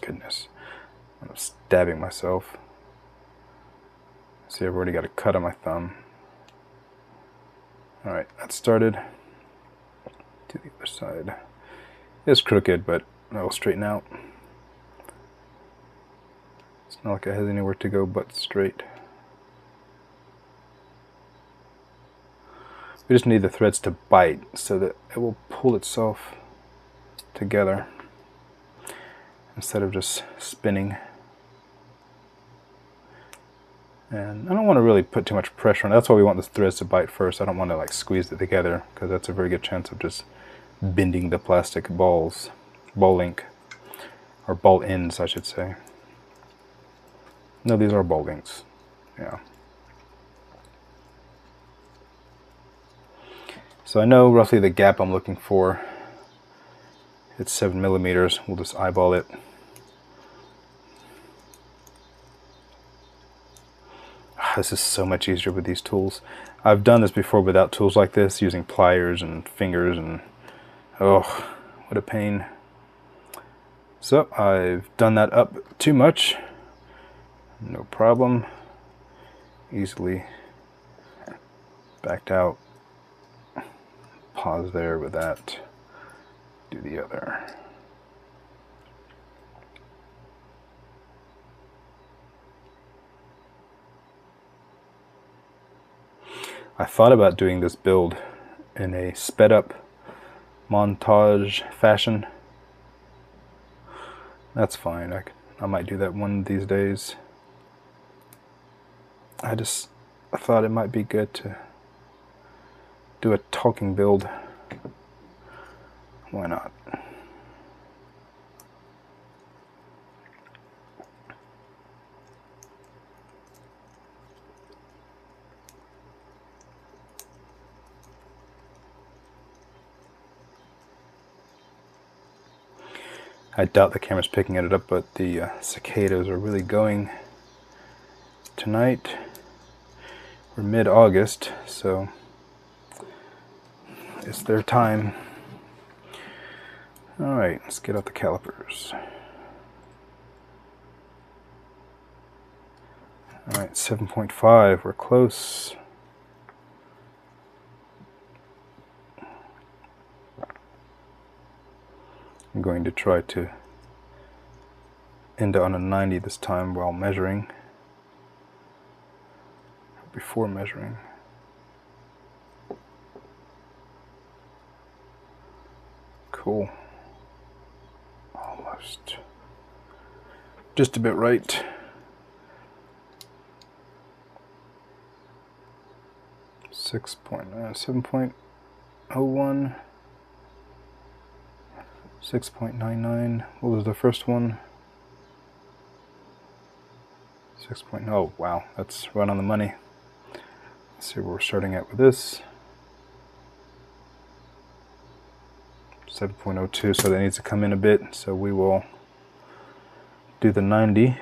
Goodness. I'm stabbing myself. See, I've already got a cut on my thumb. Alright, that started. To the other side. It's crooked, but that'll straighten out. It's not like it has anywhere to go but straight. We just need the threads to bite so that it will pull itself together instead of just spinning. And I don't want to really put too much pressure on it. That's why we want the threads to bite first. I don't want to like squeeze it together because that's a very good chance of just bending the plastic balls, ball link, or ball ends I should say. No, these are ball links. Yeah. So I know roughly the gap I'm looking for. It's 7 millimeters. We'll just eyeball it. This is so much easier with these tools. I've done this before without tools like this, using pliers and fingers, and oh, what a pain. So I've done that up too much. No problem. Easily backed out. Pause there with that. Do the other. I thought about doing this build in a sped up montage fashion. That's fine. I might do that one of these days. I thought it might be good to do a talking build. Why not? I doubt the camera's picking it up, but the cicadas are really going tonight. We're mid-August, so it's their time. Alright, let's get out the calipers. All right, 7.5, we're close. I'm going to try to end on a 90 this time while measuring, before measuring. Cool. Almost. Just a bit right. Six point 7.01. 6.99. What was the first one? 6. Oh wow, that's right on the money. Let's see where we're starting at with this. 7.02, so that needs to come in a bit. So we will do the 90,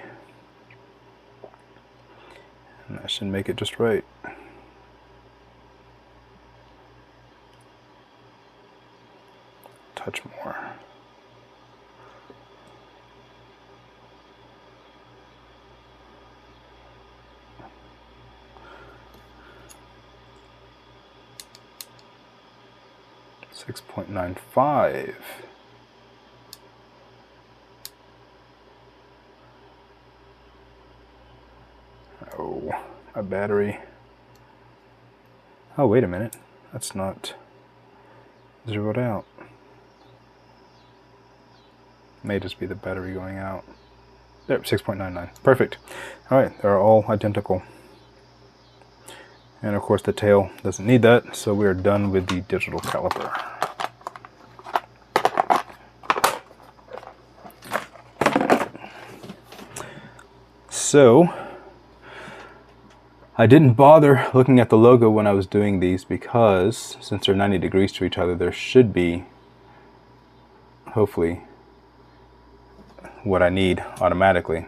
and that should make it just right. Touch more. $6.95. Oh, my battery. Oh, wait a minute. That's not zeroed out. May just be the battery going out. There, 6.99. Perfect. All right, they're all identical. And of course the tail doesn't need that, so we are done with the digital caliper. So, I didn't bother looking at the logo when I was doing these because since they're 90 degrees to each other, there should be, hopefully, what I need automatically.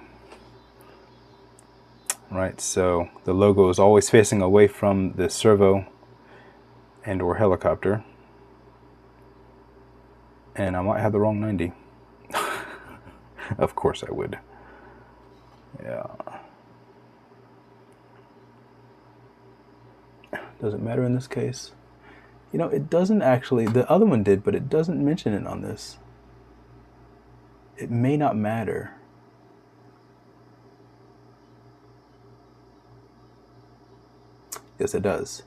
Right, so the logo is always facing away from the servo and or helicopter. And I might have the wrong 90. Of course I would. Yeah. Doesn't matter in this case. You know, it doesn't actually, the other one did, but it doesn't mention it on this. It may not matter. Yes, it does.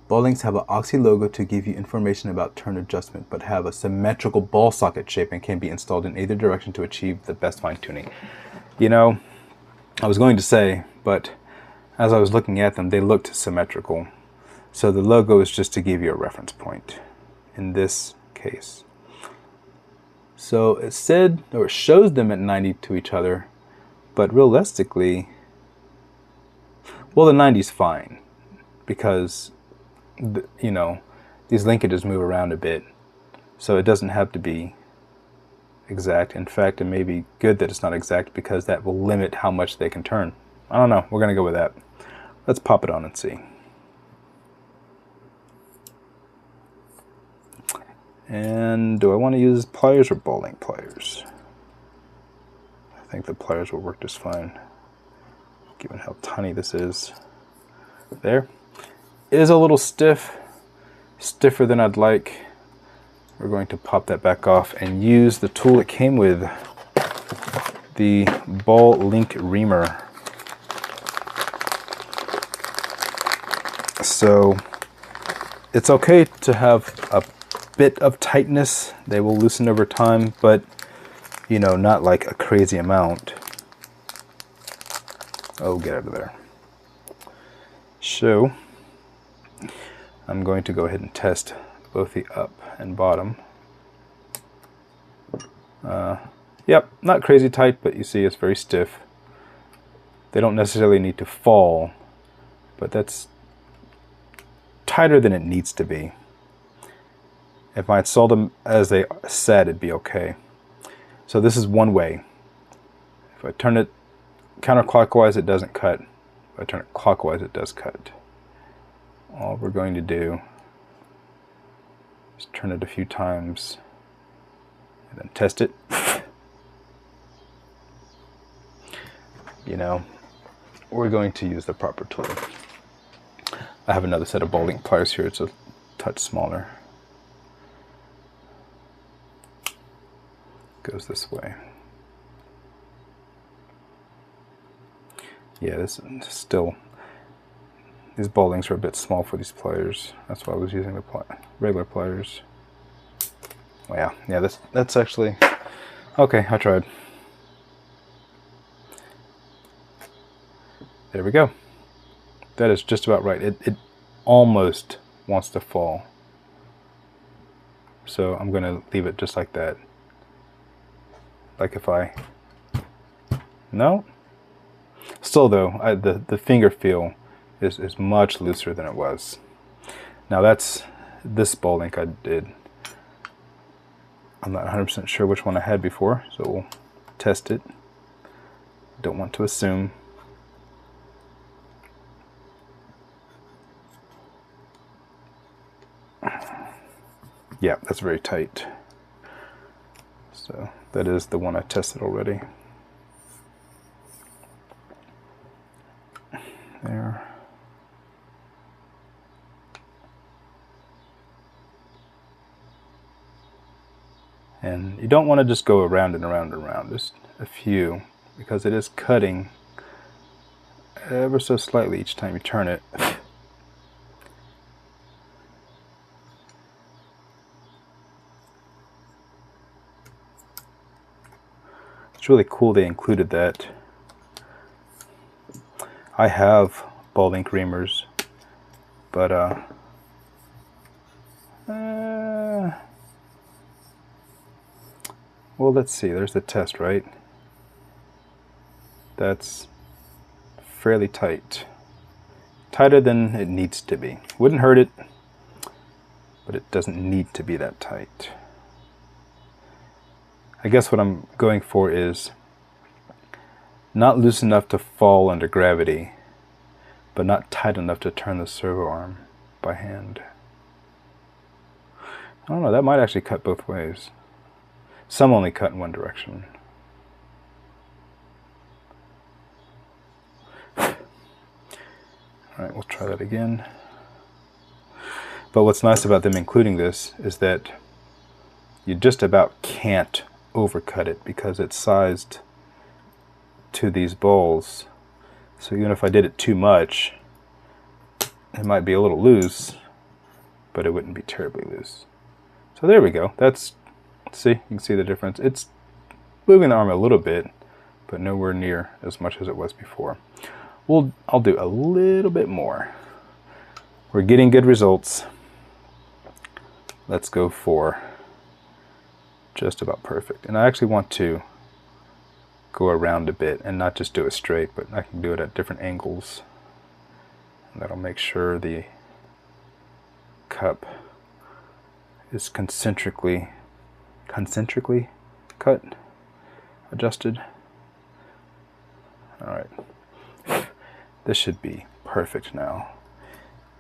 Ball links have an OXY logo to give you information about turn adjustment, but have a symmetrical ball socket shape and can be installed in either direction to achieve the best fine tuning. You know, I was going to say, but as I was looking at them, they looked symmetrical. So the logo is just to give you a reference point in this case. So it said, or it shows them at 90 to each other, but realistically, well, the 90 is fine because, you know, these linkages move around a bit. So it doesn't have to be exact. In fact, it may be good that it's not exact because that will limit how much they can turn. I don't know. We're going to go with that. Let's pop it on and see. And do I want to use pliers or ball link pliers? I think the pliers will work just fine, given how tiny this is. There. It is a little stiff, stiffer than I'd like. We're going to pop that back off and use the tool it came with, the ball link reamer. So it's okay to have a bit of tightness. They will loosen over time, but you know, not like a crazy amount. Oh, get out of there. So I'm going to go ahead and test both the up and bottom. Yep, not crazy tight, but you see it's very stiff. They don't necessarily need to fall, but that's tighter than it needs to be. If I installed them as they said, it'd be okay. So this is one way. If I turn it counterclockwise, it doesn't cut. If I turn it clockwise, it does cut. All we're going to do is turn it a few times and then test it. You know, we're going to use the proper tool. I have another set of ball link pliers here. It's a touch smaller. Goes this way. Yeah, this is still, these ball links are a bit small for these pliers. That's why I was using the regular pliers. Well, yeah, that's actually, okay, I tried. There we go. That is just about right. It almost wants to fall. So I'm going to leave it just like that. Like if I, no? Still though, the finger feel is much looser than it was. Now that's this ball link I did. I'm not 100% sure which one I had before, so we'll test it. Don't want to assume. Yeah, that's very tight. So that is the one I tested already. There. And you don't want to just go around and around and around, just a few, because it is cutting ever so slightly each time you turn it. It's really cool they included that. I have ball link reamers, but well, let's see, there's the test, right? That's fairly tight. Tighter than it needs to be. Wouldn't hurt it, but it doesn't need to be that tight. I guess what I'm going for is not loose enough to fall under gravity, but not tight enough to turn the servo arm by hand. I don't know, that might actually cut both ways. Some only cut in one direction. Alright, we'll try that again. But what's nice about them including this is that you just about can't overcut it because it's sized to these bowls. So even if I did it too much, it might be a little loose, but it wouldn't be terribly loose. So there we go. That's, see, you can see the difference. It's moving the arm a little bit, but nowhere near as much as it was before. I'll do a little bit more. We're getting good results. Let's go for just about perfect. And I actually want to go around a bit and not just do it straight, but I can do it at different angles. And that'll make sure the cup is concentrically cut, adjusted. All right, this should be perfect now.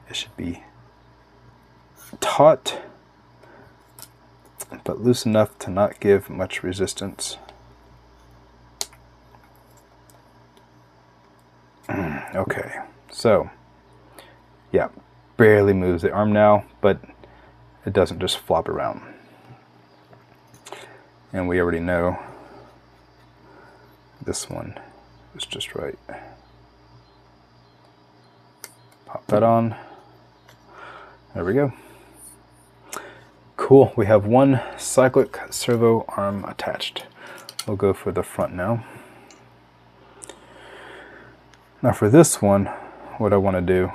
It should be taut, but loose enough to not give much resistance. Okay, so yeah, barely moves the arm now, but it doesn't just flop around. And we already know this one is just right. Pop that on. There we go. Cool, we have one cyclic servo arm attached. We'll go for the front now. Now for this one, what I want to do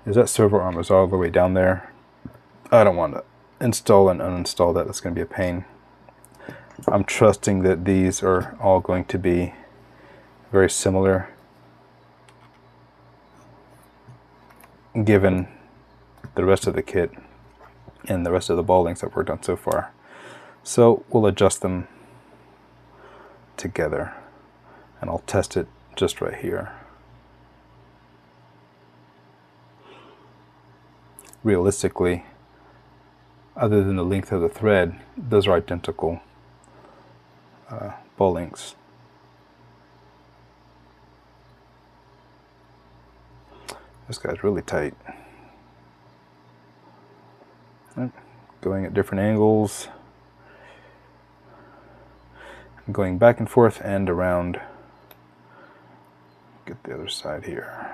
is that servo arm is all the way down there. I don't want to install and uninstall that. That's going to be a pain. I'm trusting that these are all going to be very similar, given the rest of the kit and the rest of the ball links that we've done so far. So we'll adjust them together, and I'll test it just right here. Realistically, other than the length of the thread, those are identical ball links. This guy's really tight. Going at different angles. Going back and forth and around. Get the other side here.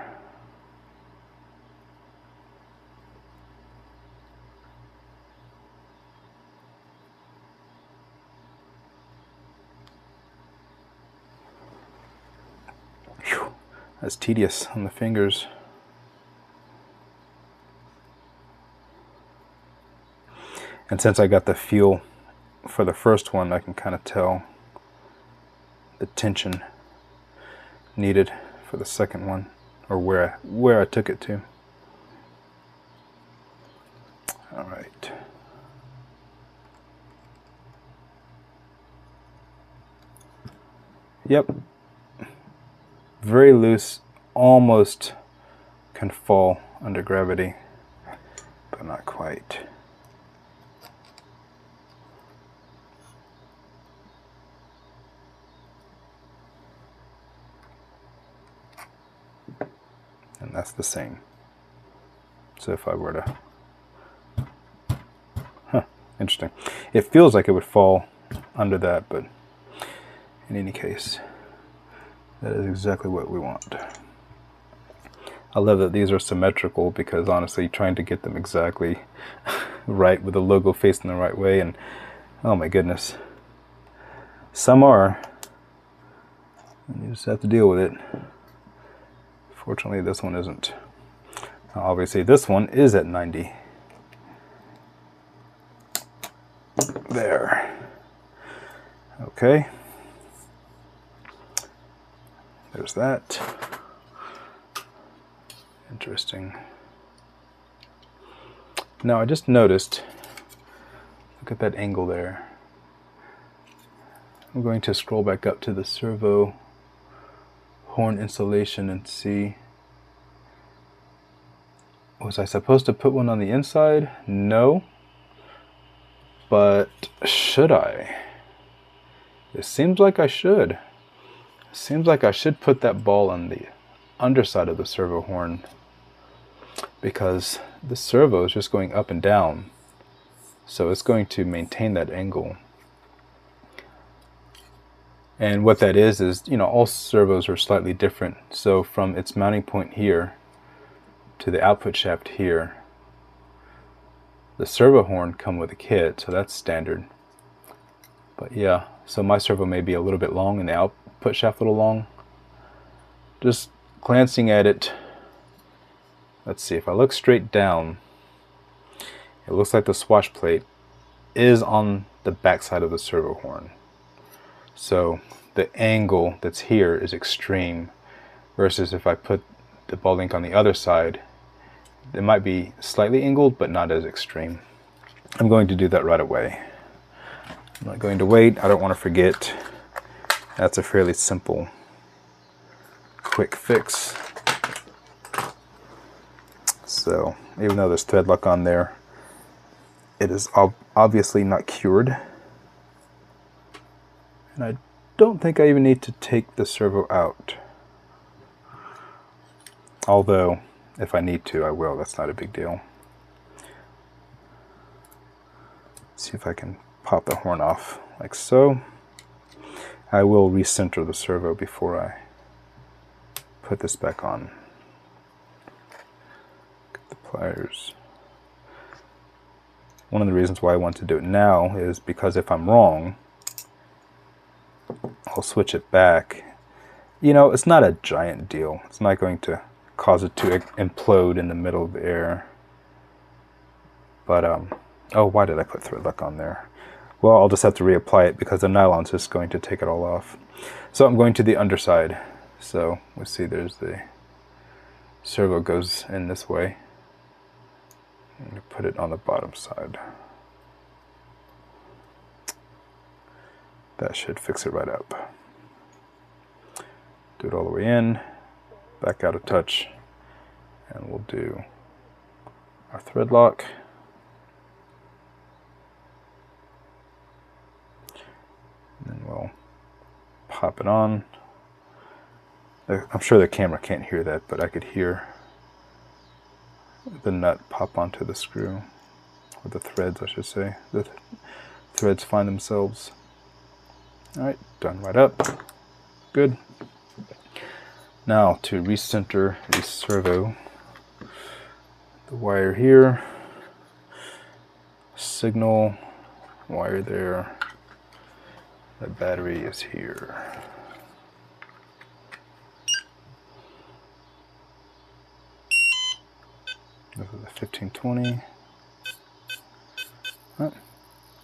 Whew, that's tedious on the fingers. And since I got the feel for the first one, I can kind of tell the tension needed for the second one, or where I took it to. All right. Yep. Very loose, almost can fall under gravity, but not quite. And that's the same. So if I were to, interesting. It feels like it would fall under that, but in any case, that is exactly what we want. I love that these are symmetrical, because honestly, trying to get them exactly right with the logo facing the right way, and oh my goodness, some are, and you just have to deal with it. Fortunately, this one isn't. Now, obviously, this one is at 90. There. Okay. There's that. Interesting. Now, I just noticed, look at that angle there. I'm going to scroll back up to the servo horn installation and see, was I supposed to put one on the inside? No. But should I? It seems like I should. It seems like I should put that ball on the underside of the servo horn, because the servo is just going up and down, so it's going to maintain that angle. And what that is, you know, all servos are slightly different. So from its mounting point here to the output shaft here, the servo horn come with a kit, so that's standard. But yeah, so my servo may be a little bit long and the output shaft a little long. Just glancing at it, let's see, if I look straight down, it looks like the swash plate is on the back side of the servo horn. So the angle that's here is extreme, versus if I put the ball link on the other side, it might be slightly angled, but not as extreme. I'm going to do that right away. I'm not going to wait. I don't want to forget. That's a fairly simple, quick fix. So even though there's thread lock on there, it is obviously not cured. And I don't think I even need to take the servo out. Although, if I need to, I will. That's not a big deal. Let's see if I can pop the horn off like so. I will recenter the servo before I put this back on. Get the pliers. One of the reasons why I want to do it now is because if I'm wrong, I'll switch it back. You know, it's not a giant deal. It's not going to cause it to implode in the middle of the air. But, oh, why did I put thread lock on there? Well, I'll just have to reapply it because the nylon's just going to take it all off. So I'm going to the underside. So let's see, there's the servo goes in this way. I'm going to put it on the bottom side. That should fix it right up. Do it all the way in, back out a touch, and we'll do our thread lock. And then we'll pop it on. I'm sure the camera can't hear that, but I could hear the nut pop onto the screw, or the threads I should say. The threads find themselves. Alright, done right up. Good. Now to recenter the servo, the wire here, signal, wire there, the battery is here. This is a 1520.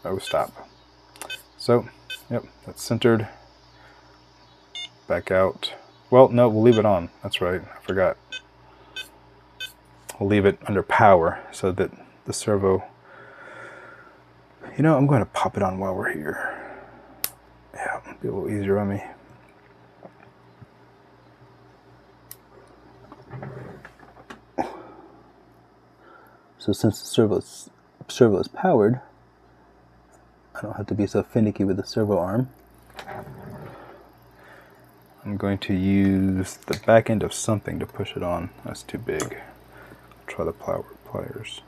Oh, stop. So, yep, that's centered. Back out. Well, no, we'll leave it on. That's right, I forgot. We'll leave it under power so that the servo... You know, I'm going to pop it on while we're here. Yeah, it'll be a little easier on me. So since the servo is powered, I don't have to be so finicky with the servo arm. I'm going to use the back end of something to push it on. That's too big. I'll try the pliers.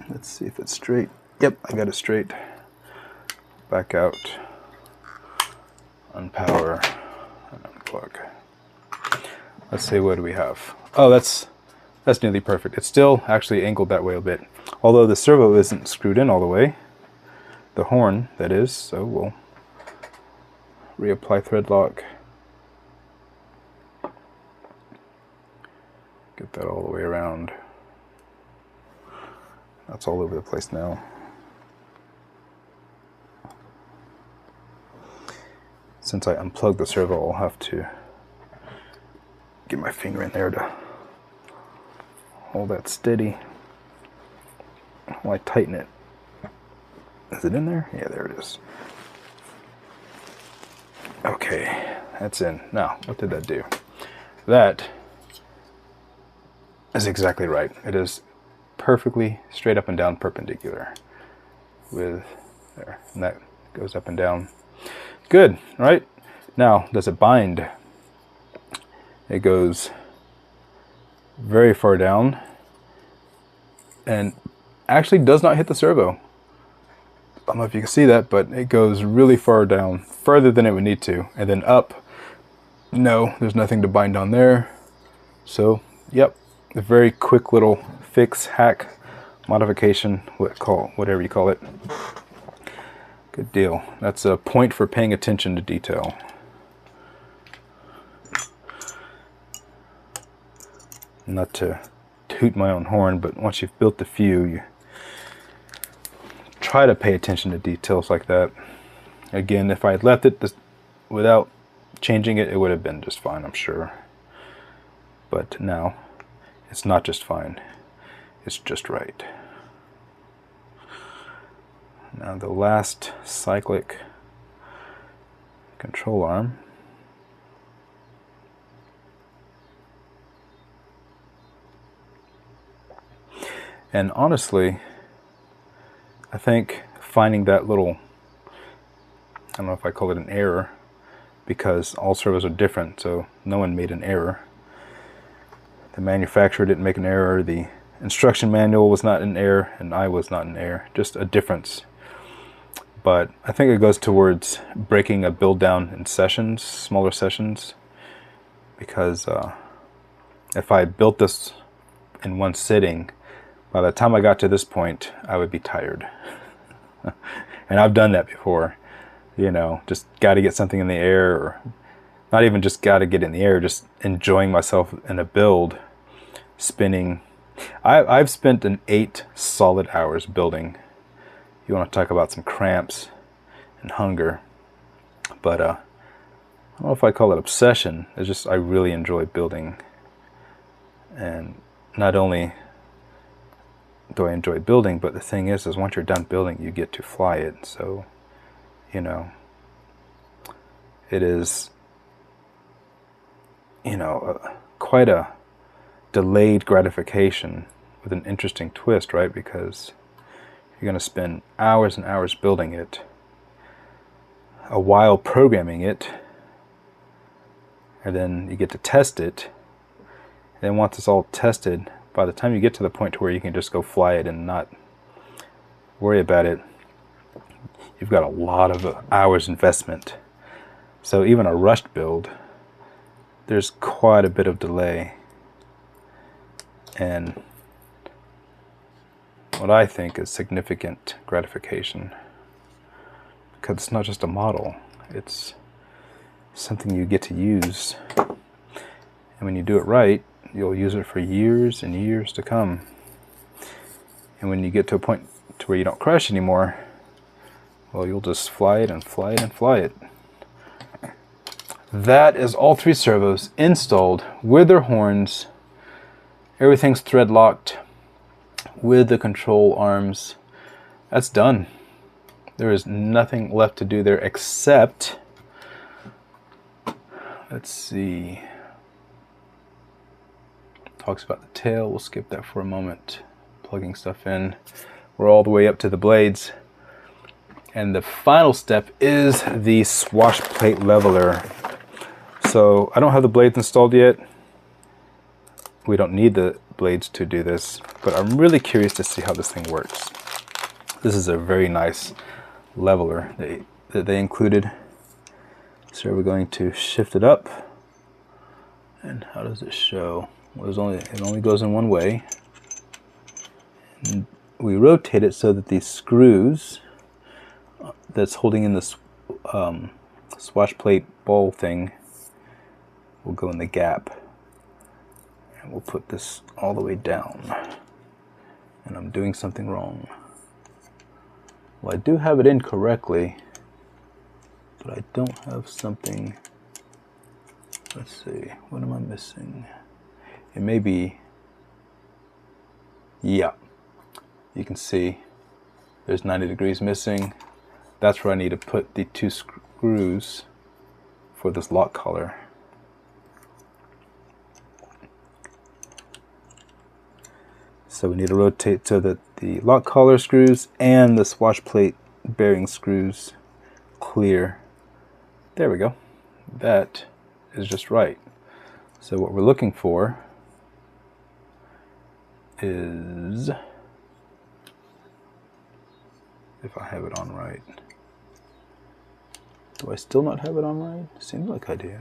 Let's see if it's straight. Yep, I got it straight. Back out. Unpower and unplug. Let's see, what do we have? Oh, that's nearly perfect. It's still actually angled that way a bit, although the servo isn't screwed in all the way. The horn, that is. So we'll reapply thread lock. Get that all the way around. That's all over the place now. Since I unplugged the servo, I'll have to get my finger in there to hold that steady while I tighten it. Is it in there? Yeah, there it is. Okay, that's in. Now, what did that do? That is exactly right. It is perfectly straight up and down perpendicular with there, and that goes up and down. Good, right? Now, does it bind? It goes very far down and actually does not hit the servo. I don't know if you can see that, but it goes really far down, further than it would need to, and then up. No, there's nothing to bind on there. So, yep, a very quick little fix, hack, modification, whatever you call it. Good deal. That's a point for paying attention to detail. Not to toot my own horn, but once you've built a few, you try to pay attention to details like that. Again, if I had left it without changing it, it would have been just fine, I'm sure. But now, it's not just fine. It's just right. Now the last cyclic control arm. And honestly, I think finding that little, I don't know if I call it an error, because all servos are different, so no one made an error. The manufacturer didn't make an error, the instruction manual was not an error, and I was not an error, just a difference. But I think it goes towards breaking a build down in sessions, smaller sessions, because if I built this in one sitting, by the time I got to this point, I would be tired. And I've done that before, you know, just got to get something in the air, or not even just got to get in the air, just enjoying myself in a build, spinning. I've spent 8 solid hours building. You want to talk about some cramps and hunger, but I don't know if I call it obsession. It's just I really enjoy building, and not only do I enjoy building, but the thing is once you're done building, you get to fly it. So, you know, it is, you know, quite a delayed gratification with an interesting twist, right? Because you're going to spend hours and hours building it. a while programming it, and then you get to test it. And then once it's all tested, by the time you get to the point to where you can just go fly it and not worry about it, you've got a lot of hours investment. So even a rushed build, there's quite a bit of delay. And what I think is significant gratification. Because it's not just a model, it's something you get to use. And when you do it right, you'll use it for years and years to come. And when you get to a point to where you don't crash anymore, well, you'll just fly it and fly it and fly it. That is all 3 servos installed with their horns. Everything's thread locked with the control arms. That's done. There is nothing left to do there except, let's see, talks about the tail. We'll skip that for a moment. Plugging stuff in. We're all the way up to the blades. And the final step is the swash plate leveler. So I don't have the blades installed yet. We don't need the blades to do this, but I'm really curious to see how this thing works. This is a very nice leveler that they included. So we're going to shift it up. And how does it show? Well, it only goes in one way. And we rotate it so that these screws that's holding in this swash plate ball thing will go in the gap. And we'll put this all the way down. And I'm doing something wrong. Well, I do have it in correctly, but I don't have something. Let's see, what am I missing? It may be, yeah, you can see there's 90 degrees missing. That's where I need to put the 2 screws for this lock collar. So we need to rotate so that the lock collar screws and the swash plate bearing screws clear. There we go. That is just right. So what we're looking for is, if I have it on right. Do I still not have it on right? Seems like I do.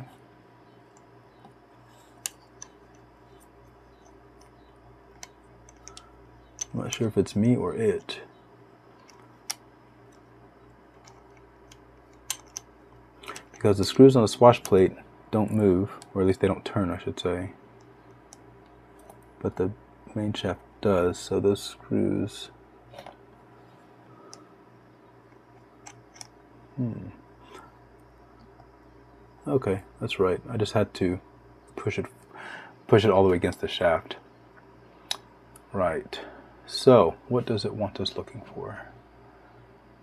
I'm not sure if it's me or it. Because the screws on the swash plate don't move, or at least they don't turn, I should say. But the main shaft does, so those screws... Okay, that's right. I just had to push it all the way against the shaft. Right. So, what does it want us looking for?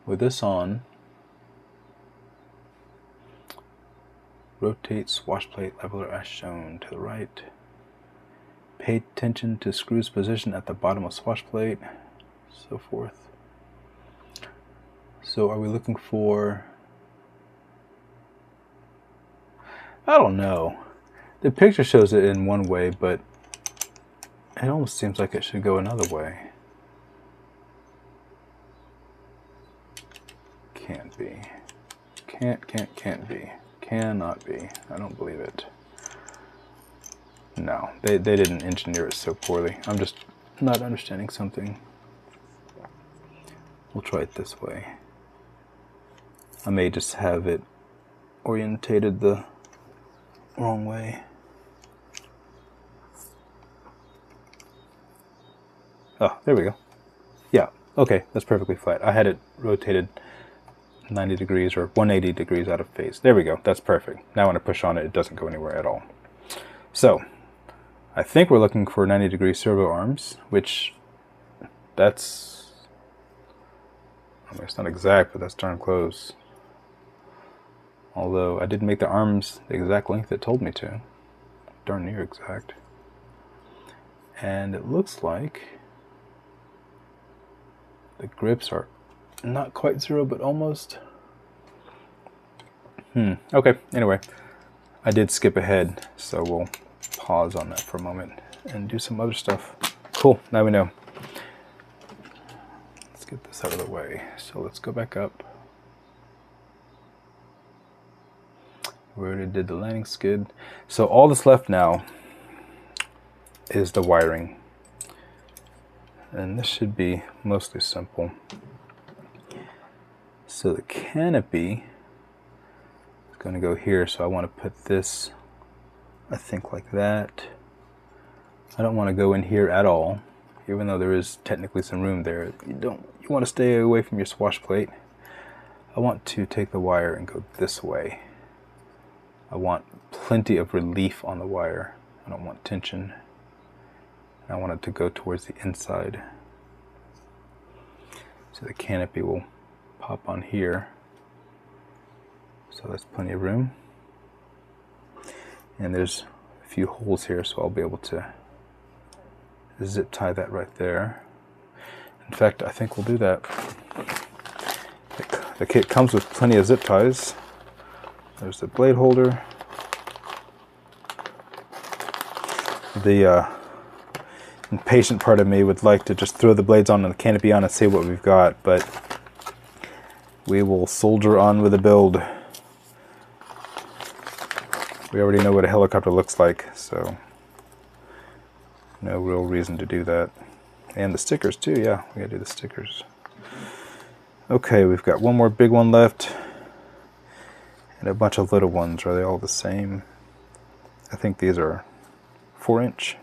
With this on, rotate swash plate leveler as shown to the right. Pay attention to screws position at the bottom of swash plate, so forth. So are we looking for... I don't know. The picture shows it in one way, but it almost seems like it should go another way. Can't be. Can't be. Cannot be. I don't believe it. No, they didn't engineer it so poorly. I'm just not understanding something. We'll try it this way. I may just have it orientated the wrong way. Oh, there we go. Yeah, okay, that's perfectly flat. I had it rotated 90 degrees or 180 degrees out of phase. There we go, that's perfect. Now when I push on it, it doesn't go anywhere at all. So, I think we're looking for 90 degree servo arms, which that's, I mean, it's not exact, but that's darn close. Although I didn't make the arms the exact length it told me to. Darn near exact. And it looks like the grips are not quite 0, but almost. Okay, anyway, I did skip ahead, so we'll pause on that for a moment and do some other stuff. Cool, now we know. Let's get this out of the way. So let's go back up. We already did the landing skid. So all that's left now is the wiring. And this should be mostly simple. So the canopy is going to go here, so I want to put this, I think, like that. I don't want to go in here at all, even though there is technically some room there. You want to stay away from your swash plate. I want to take the wire and go this way. I want plenty of relief on the wire. I don't want tension. I want it to go towards the inside. So the canopy will pop on here. So that's plenty of room. And there's a few holes here, so I'll be able to zip tie that right there. In fact, I think we'll do that. The kit comes with plenty of zip ties. There's the blade holder. The impatient part of me would like to just throw the blades on and the canopy on and see what we've got, but we will soldier on with the build. We already know what a helicopter looks like, so no real reason to do that. And the stickers too, yeah, we gotta do the stickers. Okay, we've got one more big one left and a bunch of little ones. Are they all the same? I think these are 4-inch.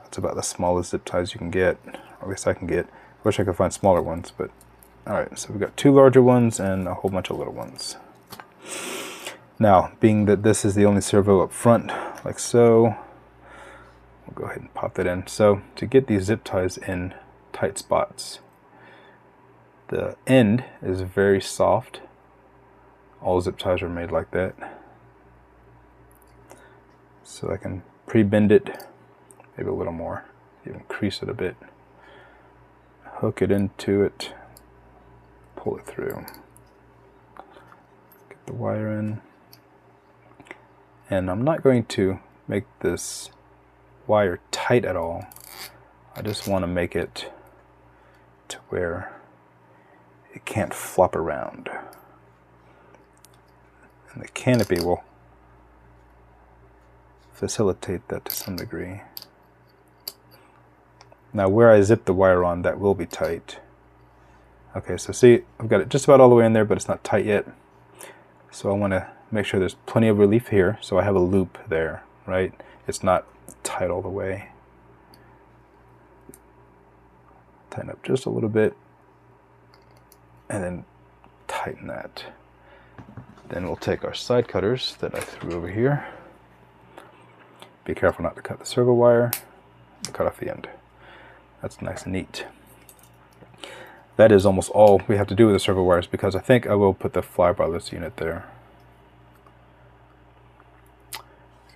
That's about the smallest zip ties you can get, or at least I can get. Wish I could find smaller ones, but alright, so we've got 2 larger ones and a whole bunch of little ones. Now, being that this is the only servo up front, like so, we'll go ahead and pop that in. So, to get these zip ties in tight spots, the end is very soft. All zip ties are made like that. So I can pre-bend it, maybe a little more, even crease it a bit, hook it into it, pull it through, get the wire in. And I'm not going to make this wire tight at all. I just want to make it to where it can't flop around. And the canopy will facilitate that to some degree. Now where I zip the wire on, that will be tight. Okay, so see, I've got it just about all the way in there, but it's not tight yet. So I want to make sure there's plenty of relief here, so I have a loop there, right? It's not tight all the way. Tighten up just a little bit, and then tighten that. Then we'll take our side cutters that I threw over here. Be careful not to cut the servo wire, and cut off the end. That's nice and neat. That is almost all we have to do with the servo wires, because I think I will put the flybarless unit there.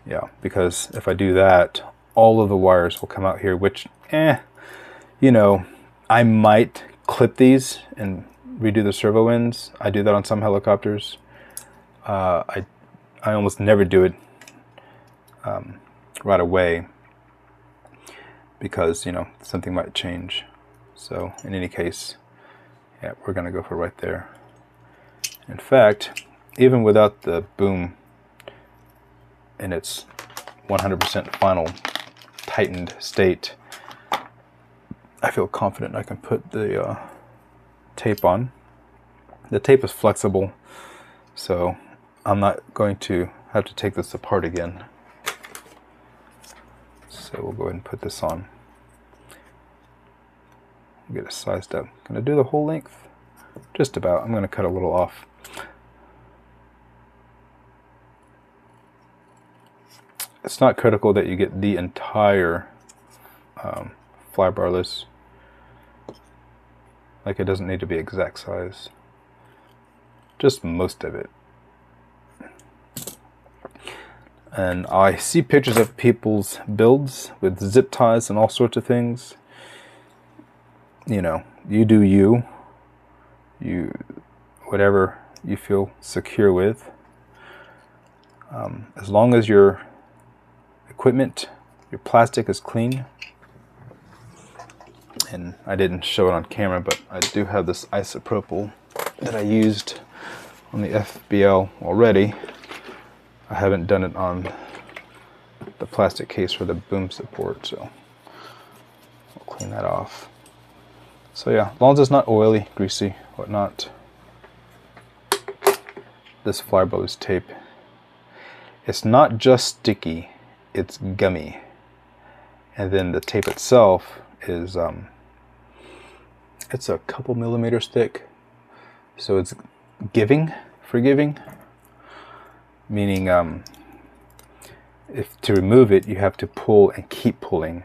Yeah, because if I do that, all of the wires will come out here, which, you know, I might clip these and redo the servo ends. I do that on some helicopters. I almost never do it right away because, you know, something might change. So in any case, yeah, we're going to go for right there. In fact, even without the boom in its 100% final tightened state, I feel confident I can put the tape on. The tape is flexible, so I'm not going to have to take this apart again. So we'll go ahead and put this on. Get it sized up. Gonna do the whole length? Just about. I'm gonna cut a little off. It's not critical that you get the entire flybarless. Like, it doesn't need to be exact size. Just most of it. And I see pictures of people's builds with zip ties and all sorts of things. You know, you do you. Whatever you feel secure with. As long as your equipment, your plastic is clean, and I didn't show it on camera, but I do have this isopropyl that I used on the FBL already. I haven't done it on the plastic case for the boom support, so I'll clean that off. So yeah, as long as it's not oily, greasy, whatnot. This Fly Brothers tape, it's not just sticky, it's gummy. And then the tape itself is it's a couple millimeters thick, so it's forgiving, meaning if to remove it you have to pull and keep pulling.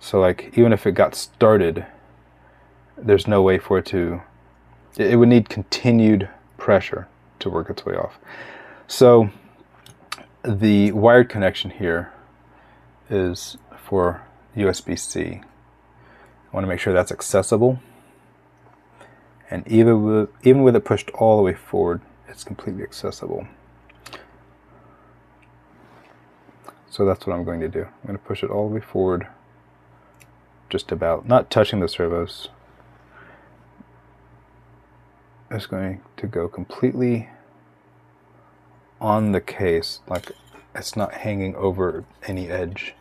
So like even if it got started, there's no way for it to, it would need continued pressure to work its way off. So the wired connection here is for USB-C. I want to make sure that's accessible, and even with it pushed all the way forward, it's completely accessible. So that's what I'm going to do. I'm going to push it all the way forward, just about, not touching the servos. It's going to go completely on the case, like it's not hanging over any edge.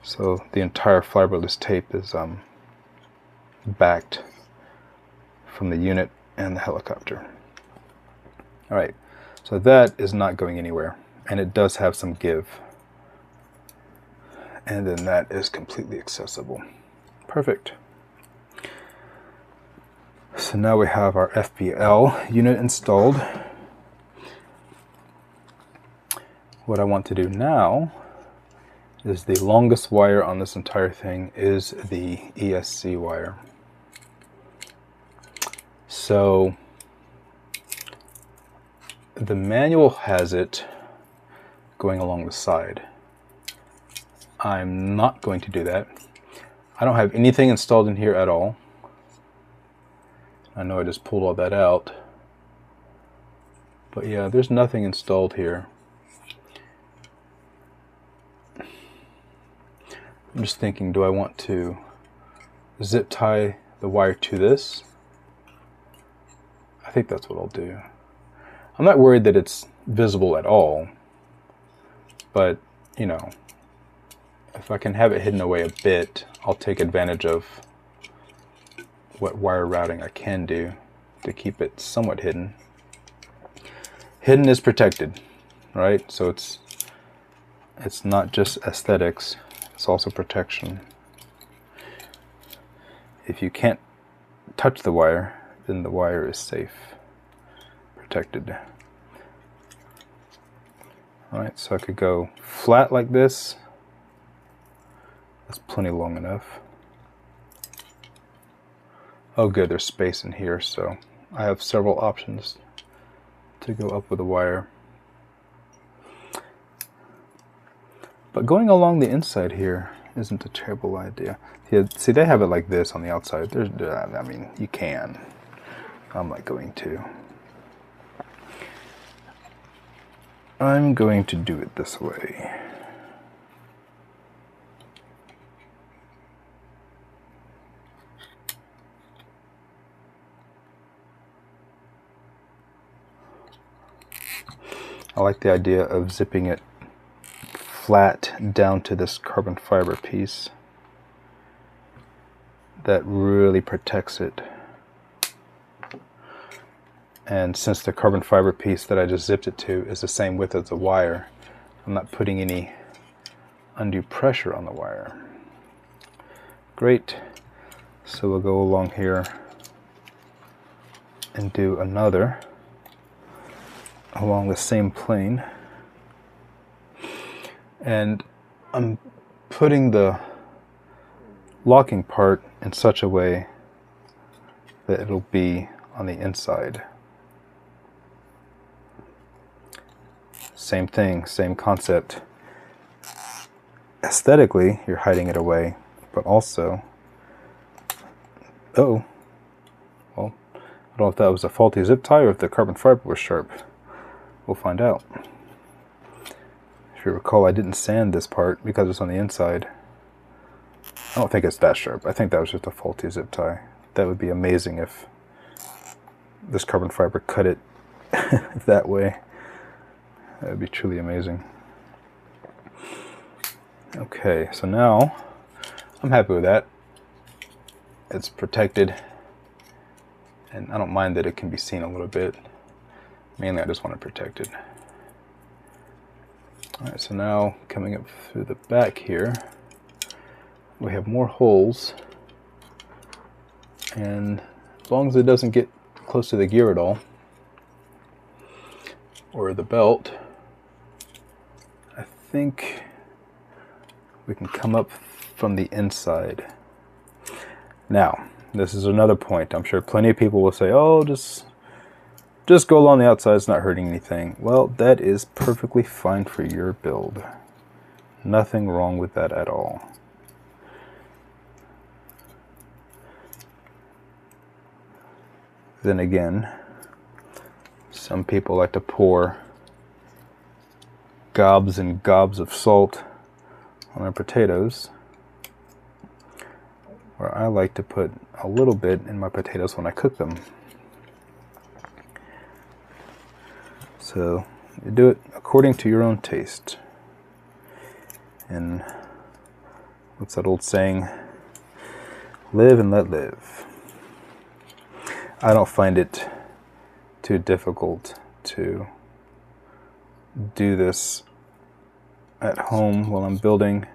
So the entire fiberless tape is backed from the unit and the helicopter. Alright, so that is not going anywhere, and it does have some give. And then that is completely accessible. Perfect. So now we have our FBL unit installed. What I want to do now is the longest wire on this entire thing is the ESC wire. So the manual has it going along the side. I'm not going to do that. I don't have anything installed in here at all. I know I just pulled all that out, but yeah, there's nothing installed here. I'm just thinking, do I want to zip tie the wire to this? I think that's what I'll do. I'm not worried that it's visible at all, but you know, if I can have it hidden away a bit, I'll take advantage of what wire routing I can do to keep it somewhat hidden. Hidden is protected, right? So it's not just aesthetics, it's also protection. If you can't touch the wire, then the wire is safe, protected. Alright, so I could go flat like this. That's plenty long enough. Oh good, there's space in here, so I have several options to go up with the wire. But going along the inside here isn't a terrible idea. Yeah, see, they have it like this on the outside. I mean, you can. I'm not going to. I'm going to do it this way. I like the idea of zipping it flat down to this carbon fiber piece. That really protects it. And since the carbon fiber piece that I just zipped it to is the same width as the wire, I'm not putting any undue pressure on the wire. Great. So we'll go along here and do another along the same plane. And I'm putting the locking part in such a way that it'll be on the inside. Same thing, same concept. Aesthetically, you're hiding it away, but also, well, I don't know if that was a faulty zip tie or if the carbon fiber was sharp. We'll find out. If you recall, I didn't sand this part because it's on the inside. I don't think it's that sharp. I think that was just a faulty zip tie. That would be amazing if this carbon fiber cut it that way. That would be truly amazing. Okay, so now I'm happy with that. It's protected, and I don't mind that it can be seen a little bit. Mainly I just want it protected. Alright, so now coming up through the back here, we have more holes, and as long as it doesn't get close to the gear at all, or the belt, I think we can come up from the inside. Now, this is another point. I'm sure plenty of people will say, oh, just go along the outside, it's not hurting anything. Well, that is perfectly fine for your build. Nothing wrong with that at all. Then again, some people like to pour gobs and gobs of salt on their potatoes, where I like to put a little bit in my potatoes when I cook them. So you do it according to your own taste. And what's that old saying? Live and let live. I don't find it too difficult to do this at home while I'm building,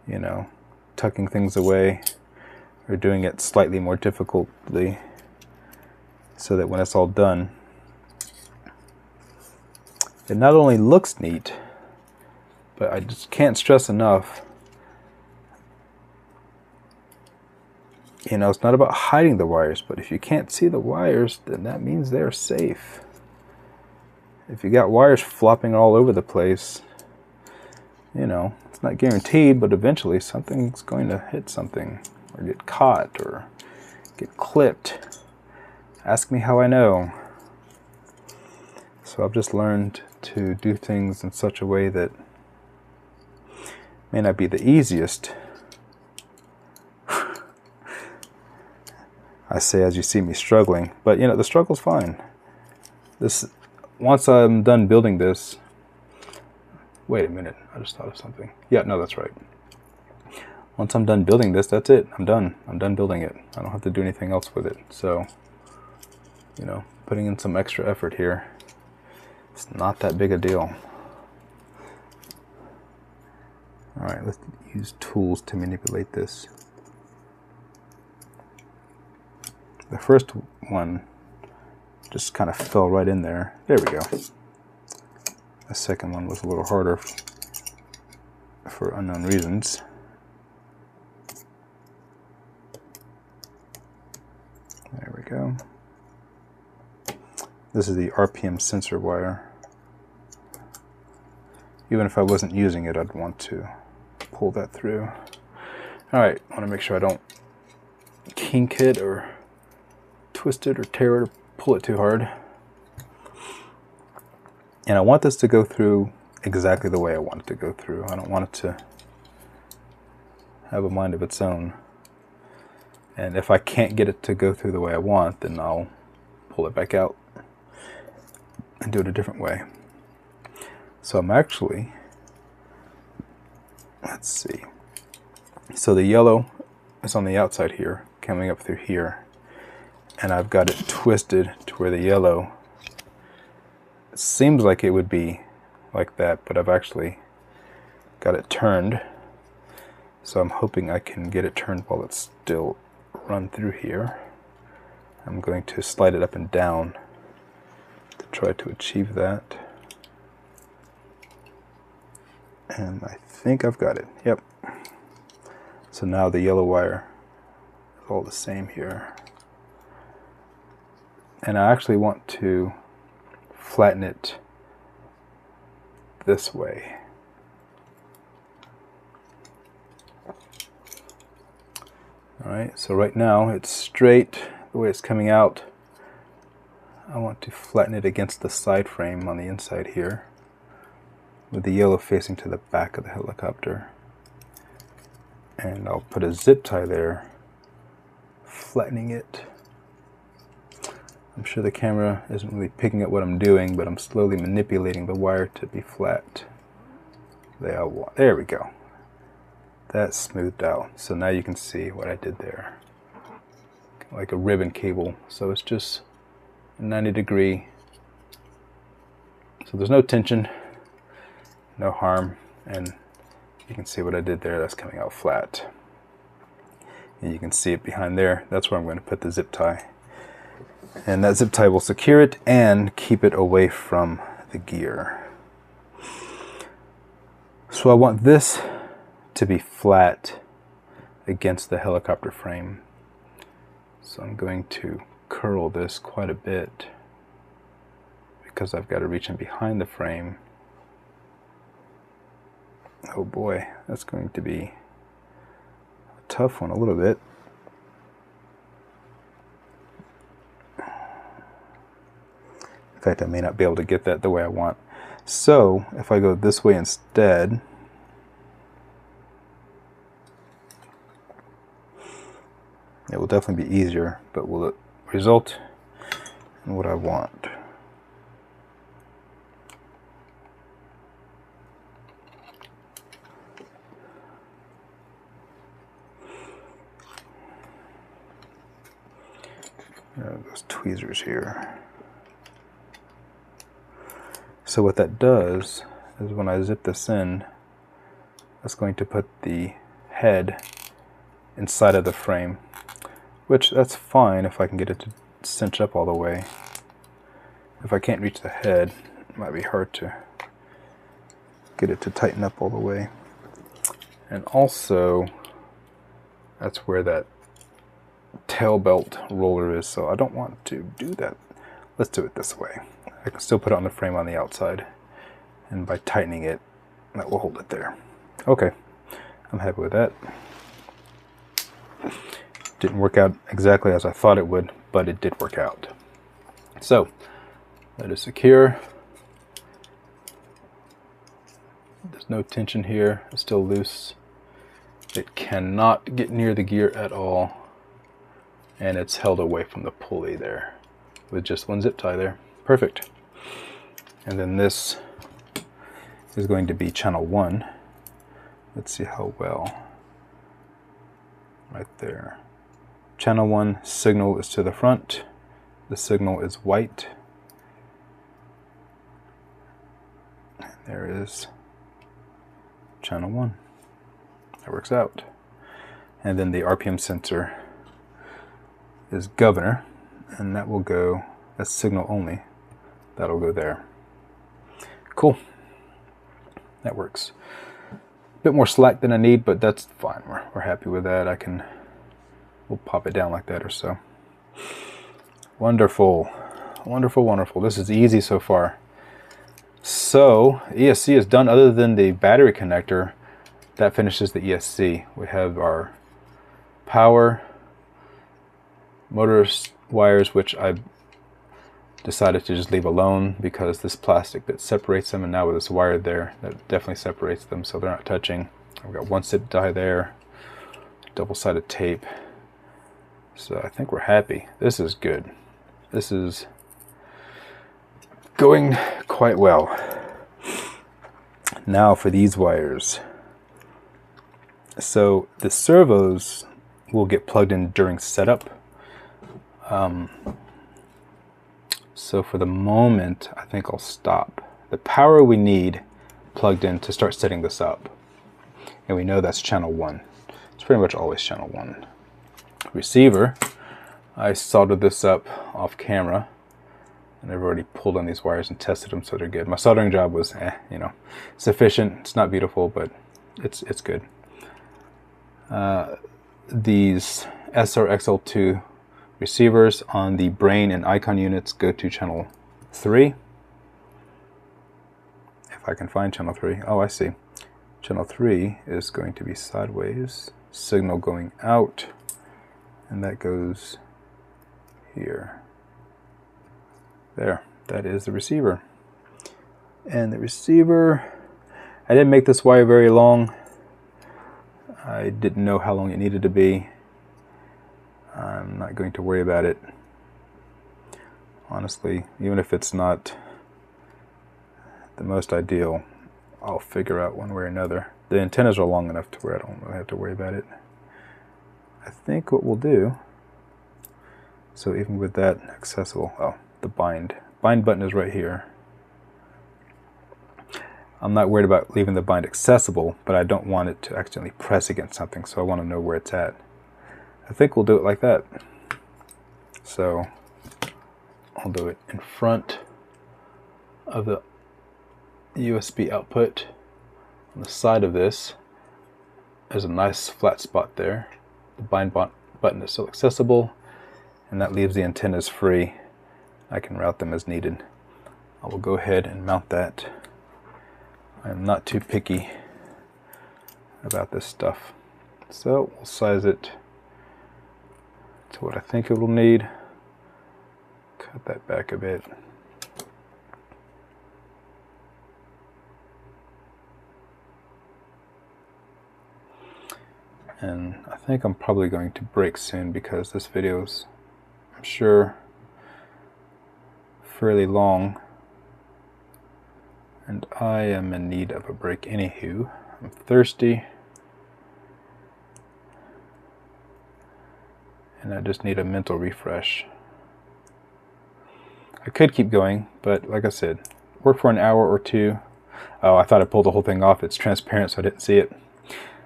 you know, tucking things away, or doing it slightly more difficultly, so that when it's all done, it not only looks neat, but I just can't stress enough, you know, it's not about hiding the wires, but if you can't see the wires, then that means they're safe. If you got wires flopping all over the place, you know, it's not guaranteed, but eventually something's going to hit something, or get caught, or get clipped. Ask me how I know. So I've just learned to do things in such a way that may not be the easiest. I say as you see me struggling, but you know, the struggle's fine. Once I'm done building this, wait a minute, I just thought of something. Yeah, no, that's right. Once I'm done building this, that's it. I'm done building it. I don't have to do anything else with it. So, you know, putting in some extra effort here, it's not that big a deal. All right, let's use tools to manipulate this. The first one just kind of fell right in there. There we go. The second one was a little harder for unknown reasons. There we go. This is the RPM sensor wire. Even if I wasn't using it, I'd want to pull that through. All right, I want to make sure I don't kink it or twist it or tear it or pull it too hard. And I want this to go through exactly the way I want it to go through. I don't want it to have a mind of its own. And if I can't get it to go through the way I want, then I'll pull it back out and do it a different way. So I'm actually, let's see. So the yellow is on the outside here, coming up through here. And I've got it twisted to where the yellow, it seems like it would be like that, but I've actually got it turned. So I'm hoping I can get it turned while it's still run through here. I'm going to slide it up and down to try to achieve that. And I think I've got it. Yep. So now the yellow wire is all the same here. And I actually want to flatten it this way. Alright, so right now it's straight the way it's coming out. I want to flatten it against the side frame on the inside here. with the yellow facing to the back of the helicopter. And I'll put a zip tie there, flattening it. I'm sure the camera isn't really picking up what I'm doing, but I'm slowly manipulating the wire to be flat. There we go. That's smoothed out. So now you can see what I did there. Like a ribbon cable. So it's just a 90-degree. So there's no tension, no harm, and you can see what I did there. That's coming out flat. And you can see it behind there. That's where I'm going to put the zip tie. And that zip tie will secure it and keep it away from the gear. So I want this to be flat against the helicopter frame. So I'm going to curl this quite a bit because I've got to reach in behind the frame. Oh boy, that's going to be a tough one a little bit. In fact, I may not be able to get that the way I want. So if I go this way instead, it will definitely be easier, but will it result in what I want? Those tweezers here. So what that does is when I zip this in, that's going to put the head inside of the frame, which that's fine if I can get it to cinch up all the way. If I can't reach the head, it might be hard to get it to tighten up all the way. And also, that's where that tail belt roller is, so I don't want to do that. Let's do it this way. I can still put it on the frame on the outside, and by tightening it, that will hold it there. Okay, I'm happy with that. Didn't work out exactly as I thought it would, but it did work out. So, that is secure. There's no tension here, it's still loose. It cannot get near the gear at all, and it's held away from the pulley there with just one zip tie there. Perfect. And then this is going to be channel 1. Let's see how well. Right there. Channel 1 signal is to the front. The signal is white. And there is channel 1. That works out. And then the RPM sensor is governor, and that will go, that's signal only. That'll go there. Cool. That works. A bit more slack than I need, but that's fine. We're happy with that. We'll pop it down like that or so. Wonderful. Wonderful, wonderful. This is easy so far. So, ESC is done other than the battery connector. That finishes the ESC. We have our power, motor wires, which I decided to just leave alone because this plastic that separates them, and now with this wire there, that definitely separates them so they're not touching. I've got one zip tie there, double-sided tape. So I think we're happy. This is good. This is going quite well. Now for these wires. So the servos will get plugged in during setup. So for the moment, I think I'll stop. The power we need plugged in to start setting this up. And we know that's channel 1. It's pretty much always channel 1. Receiver, I soldered this up off camera. And I've already pulled on these wires and tested them, so they're good. My soldering job was, sufficient. It's not beautiful, but it's good. These SRXL2 receivers on the brain and icon units go to channel 3. If I can find channel 3. Oh, I see. Channel 3 is going to be sideways. Signal going out. And that goes here. There. That is the receiver. And the receiver I didn't make this wire very long. I didn't know how long it needed to be. I'm not going to worry about it. Honestly, even if it's not the most ideal, I'll figure out one way or another. The antennas are long enough to where I don't really have to worry about it. I think what we'll do, so even with that accessible, oh, the bind button is right here. I'm not worried about leaving the bind accessible, but I don't want it to accidentally press against something, so I want to know where it's at. I think we'll do it like that. So I'll do it in front of the USB output. On the side of this, there's a nice flat spot there. The bind button is still accessible, and that leaves the antennas free. I can route them as needed. I will go ahead and mount that. I'm not too picky about this stuff. So we'll size it to what I think it will need. Cut that back a bit. And I think I'm probably going to break soon because this video's, I'm sure, fairly long. And I am in need of a break anywho. I'm thirsty. And I just need a mental refresh. I could keep going, but like I said, work for an hour or two. Oh, I thought I pulled the whole thing off. It's transparent, so I didn't see it.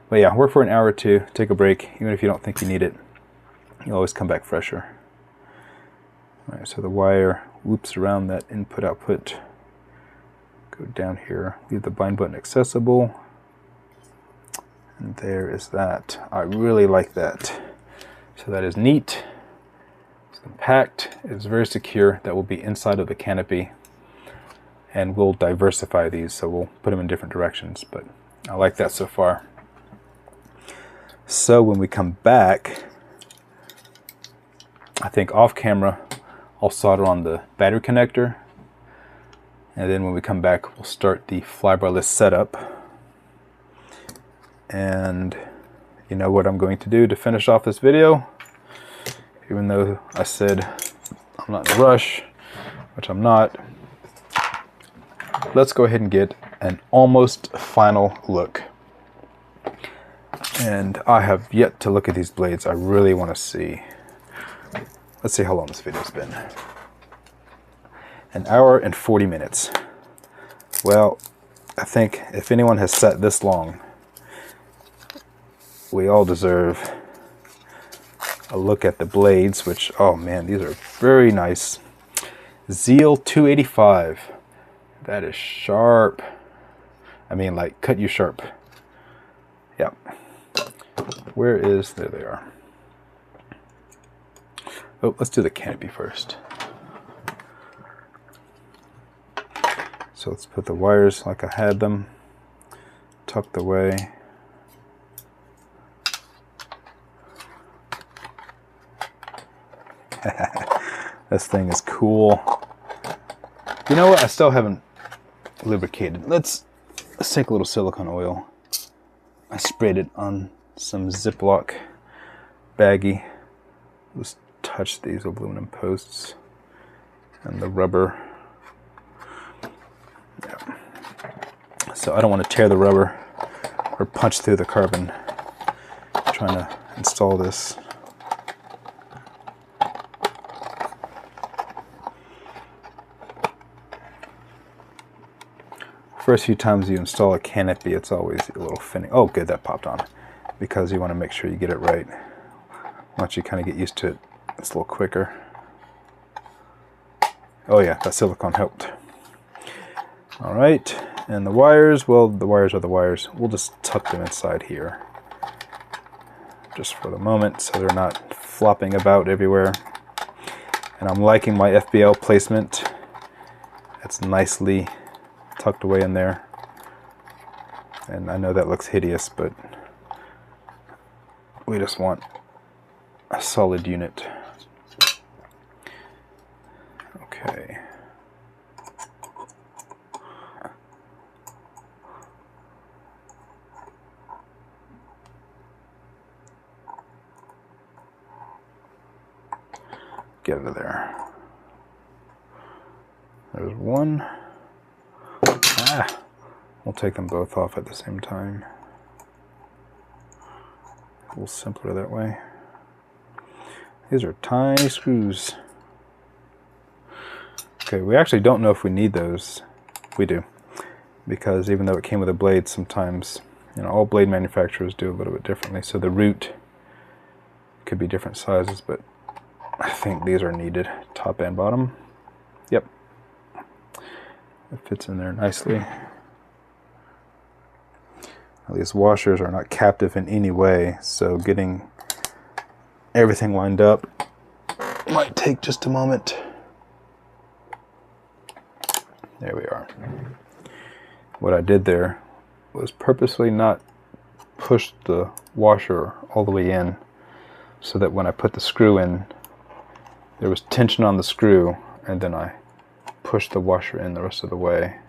But yeah, work for an hour or two, take a break. Even if you don't think you need it, you'll always come back fresher. All right, so the wire loops around that input-output. Go down here, leave the bind button accessible. And there is that. I really like that. So that is neat. It's compact. It's very secure. That will be inside of the canopy. And we'll diversify these, so we'll put them in different directions. But I like that so far. So when we come back, I think off camera, I'll solder on the battery connector. And then when we come back, we'll start the flybarless setup. And you know what I'm going to do to finish off this video? Even though I said I'm not in a rush, which I'm not, let's go ahead and get an almost final look. And I have yet to look at these blades. I really want to see. Let's see how long this video's been. An hour and 40 minutes. Well, I think if anyone has sat this long, we all deserve a look at the blades, which, oh man, these are very nice. Zeal 285. That is sharp. I mean, like, cut you sharp. Yep. Where is, there they are. Oh, let's do the canopy first. So let's put the wires like I had them, tucked away. This thing is cool. You know what? I still haven't lubricated. Let's take a little silicone oil. I sprayed it on some Ziploc baggie. Just touch these aluminum posts and the rubber. Yeah. So I don't want to tear the rubber or punch through the carbon trying to install this. First few times you install a canopy, it's always a little finny. Oh good, that popped on. Because you want to make sure you get it right. Once you kind of get used to it, it's a little quicker. Oh yeah, that silicone helped. All right, and the wires, well, the wires are the wires. We'll just tuck them inside here. Just for the moment, so they're not flopping about everywhere. And I'm liking my FBL placement. It's nicely tucked away in there. And I know that looks hideous, but we just want a solid unit. Okay. Get out of there. There's one. Ah, we'll take them both off at the same time. A little simpler that way. These are tiny screws. Okay, we actually don't know if we need those. We do. Because even though it came with a blade, sometimes, you know, all blade manufacturers do a little bit differently. So the root could be different sizes, but I think these are needed, top and bottom. Yep. It fits in there nicely. These washers are not captive in any way, so getting everything lined up might take just a moment. There we are. What I did there was purposely not push the washer all the way in, so that when I put the screw in, there was tension on the screw, and then I pushed the washer in the rest of the way,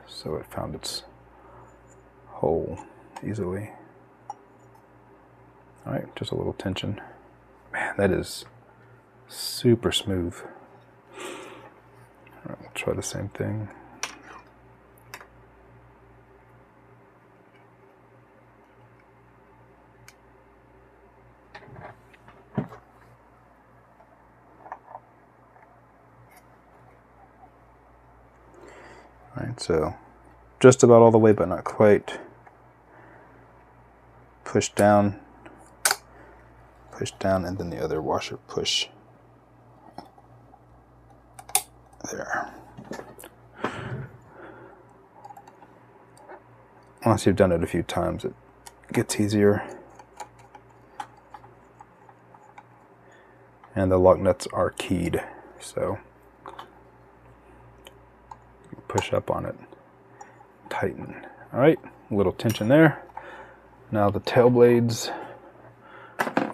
so it found its hole easily. Alright, just a little tension. Man, that is super smooth. Alright, we'll try the same thing. Alright, so just about all the way, but not quite. Push down, and then the other washer push. There. Once you've done it a few times, it gets easier. And the lock nuts are keyed, so push up on it, tighten. All right, a little tension there. Now the tail blades,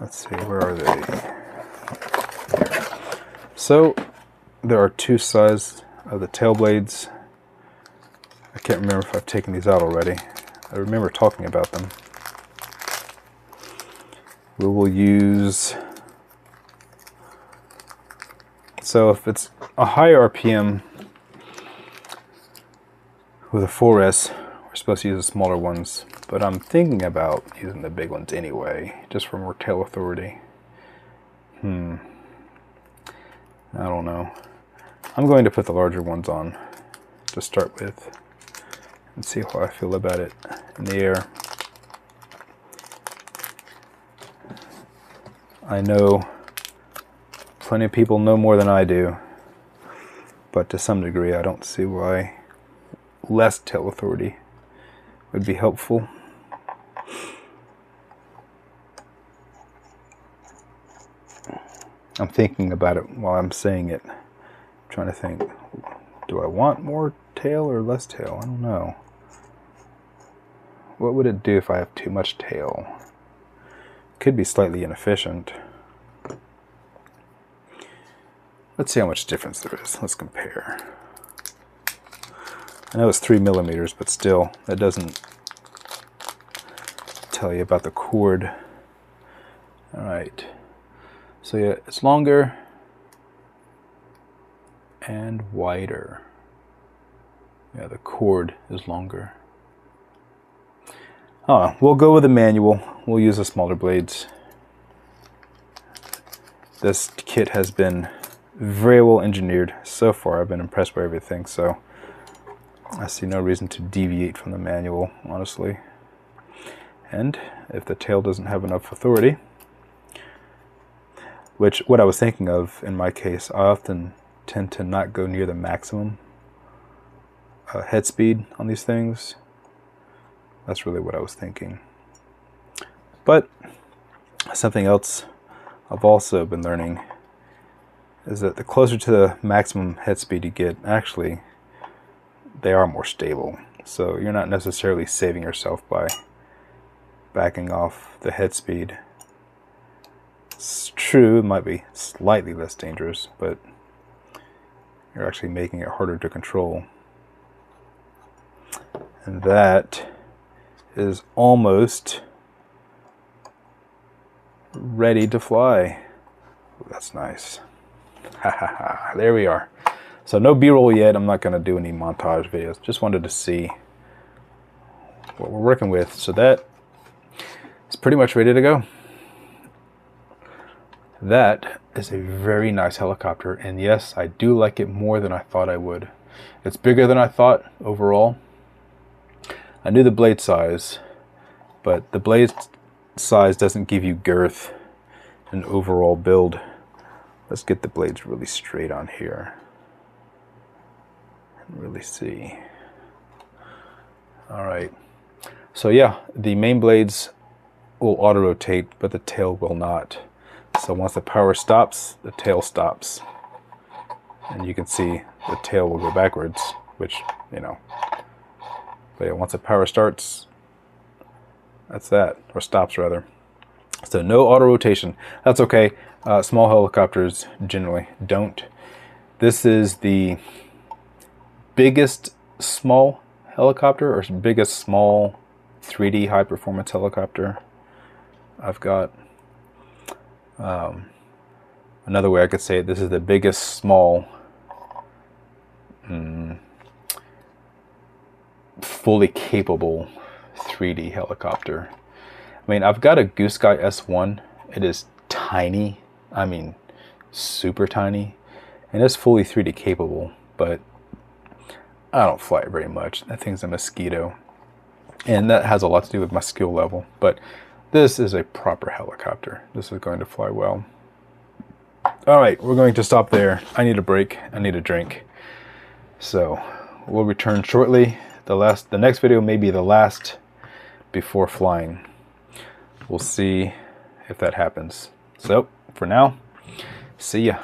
let's see, where are they? So there are two sides of the tail blades. I can't remember if I've taken these out already. I remember talking about them. We will use, so if it's a higher RPM with a 4S, we're supposed to use the smaller ones. But I'm thinking about using the big ones anyway, just for more tail authority. I don't know. I'm going to put the larger ones on to start with and see how I feel about it in the air. I know plenty of people know more than I do, but to some degree I don't see why less tail authority would be helpful. I'm thinking about it while I'm saying it. I'm trying to think, do I want more tail or less tail? I don't know. What would it do if I have too much tail? Could be slightly inefficient. Let's see how much difference there is. Let's compare. I know it's 3 millimeters, but still, that doesn't tell you about the cord. All right. So yeah, it's longer and wider. Yeah, the cord is longer. Oh, we'll go with the manual. We'll use the smaller blades. This kit has been very well engineered so far. I've been impressed by everything, so I see no reason to deviate from the manual, honestly. And if the tail doesn't have enough authority, which what I was thinking of in my case, I often tend to not go near the maximum head speed on these things. That's really what I was thinking. But something else I've also been learning is that the closer to the maximum head speed you get, actually, they are more stable. So you're not necessarily saving yourself by backing off the head speed. It's true, it might be slightly less dangerous, but you're actually making it harder to control. And that is almost ready to fly. that's nice. Ha ha ha. There we are. So no B-roll yet. I'm not going to do any montage videos. Just wanted to see what we're working with. So that is pretty much ready to go. That is a very nice helicopter. And yes, I do like it more than I thought I would. It's bigger than I thought overall. I knew the blade size, but the blade size doesn't give you girth and overall build. Let's get the blades really straight on here and really see. All right. So yeah, the main blades will auto rotate, but the tail will not. So once the power stops, the tail stops. And you can see the tail will go backwards, which, you know. But yeah, once the power starts, that's that, or stops rather. So no auto rotation. That's okay. Small helicopters generally don't. This is the biggest small helicopter, or biggest small 3D high performance helicopter I've got. Another way I could say it, this is the biggest small fully capable 3D helicopter. I mean, I've got a Goose Sky S1. It is tiny. I mean, super tiny. And it's fully 3D capable, but I don't fly it very much. That thing's a mosquito. And that has a lot to do with my skill level. But this is a proper helicopter. This is going to fly well. All right, we're going to stop there. I need a break. I need a drink. So we'll return shortly. The next video may be the last before flying. We'll see if that happens. So for now, see ya.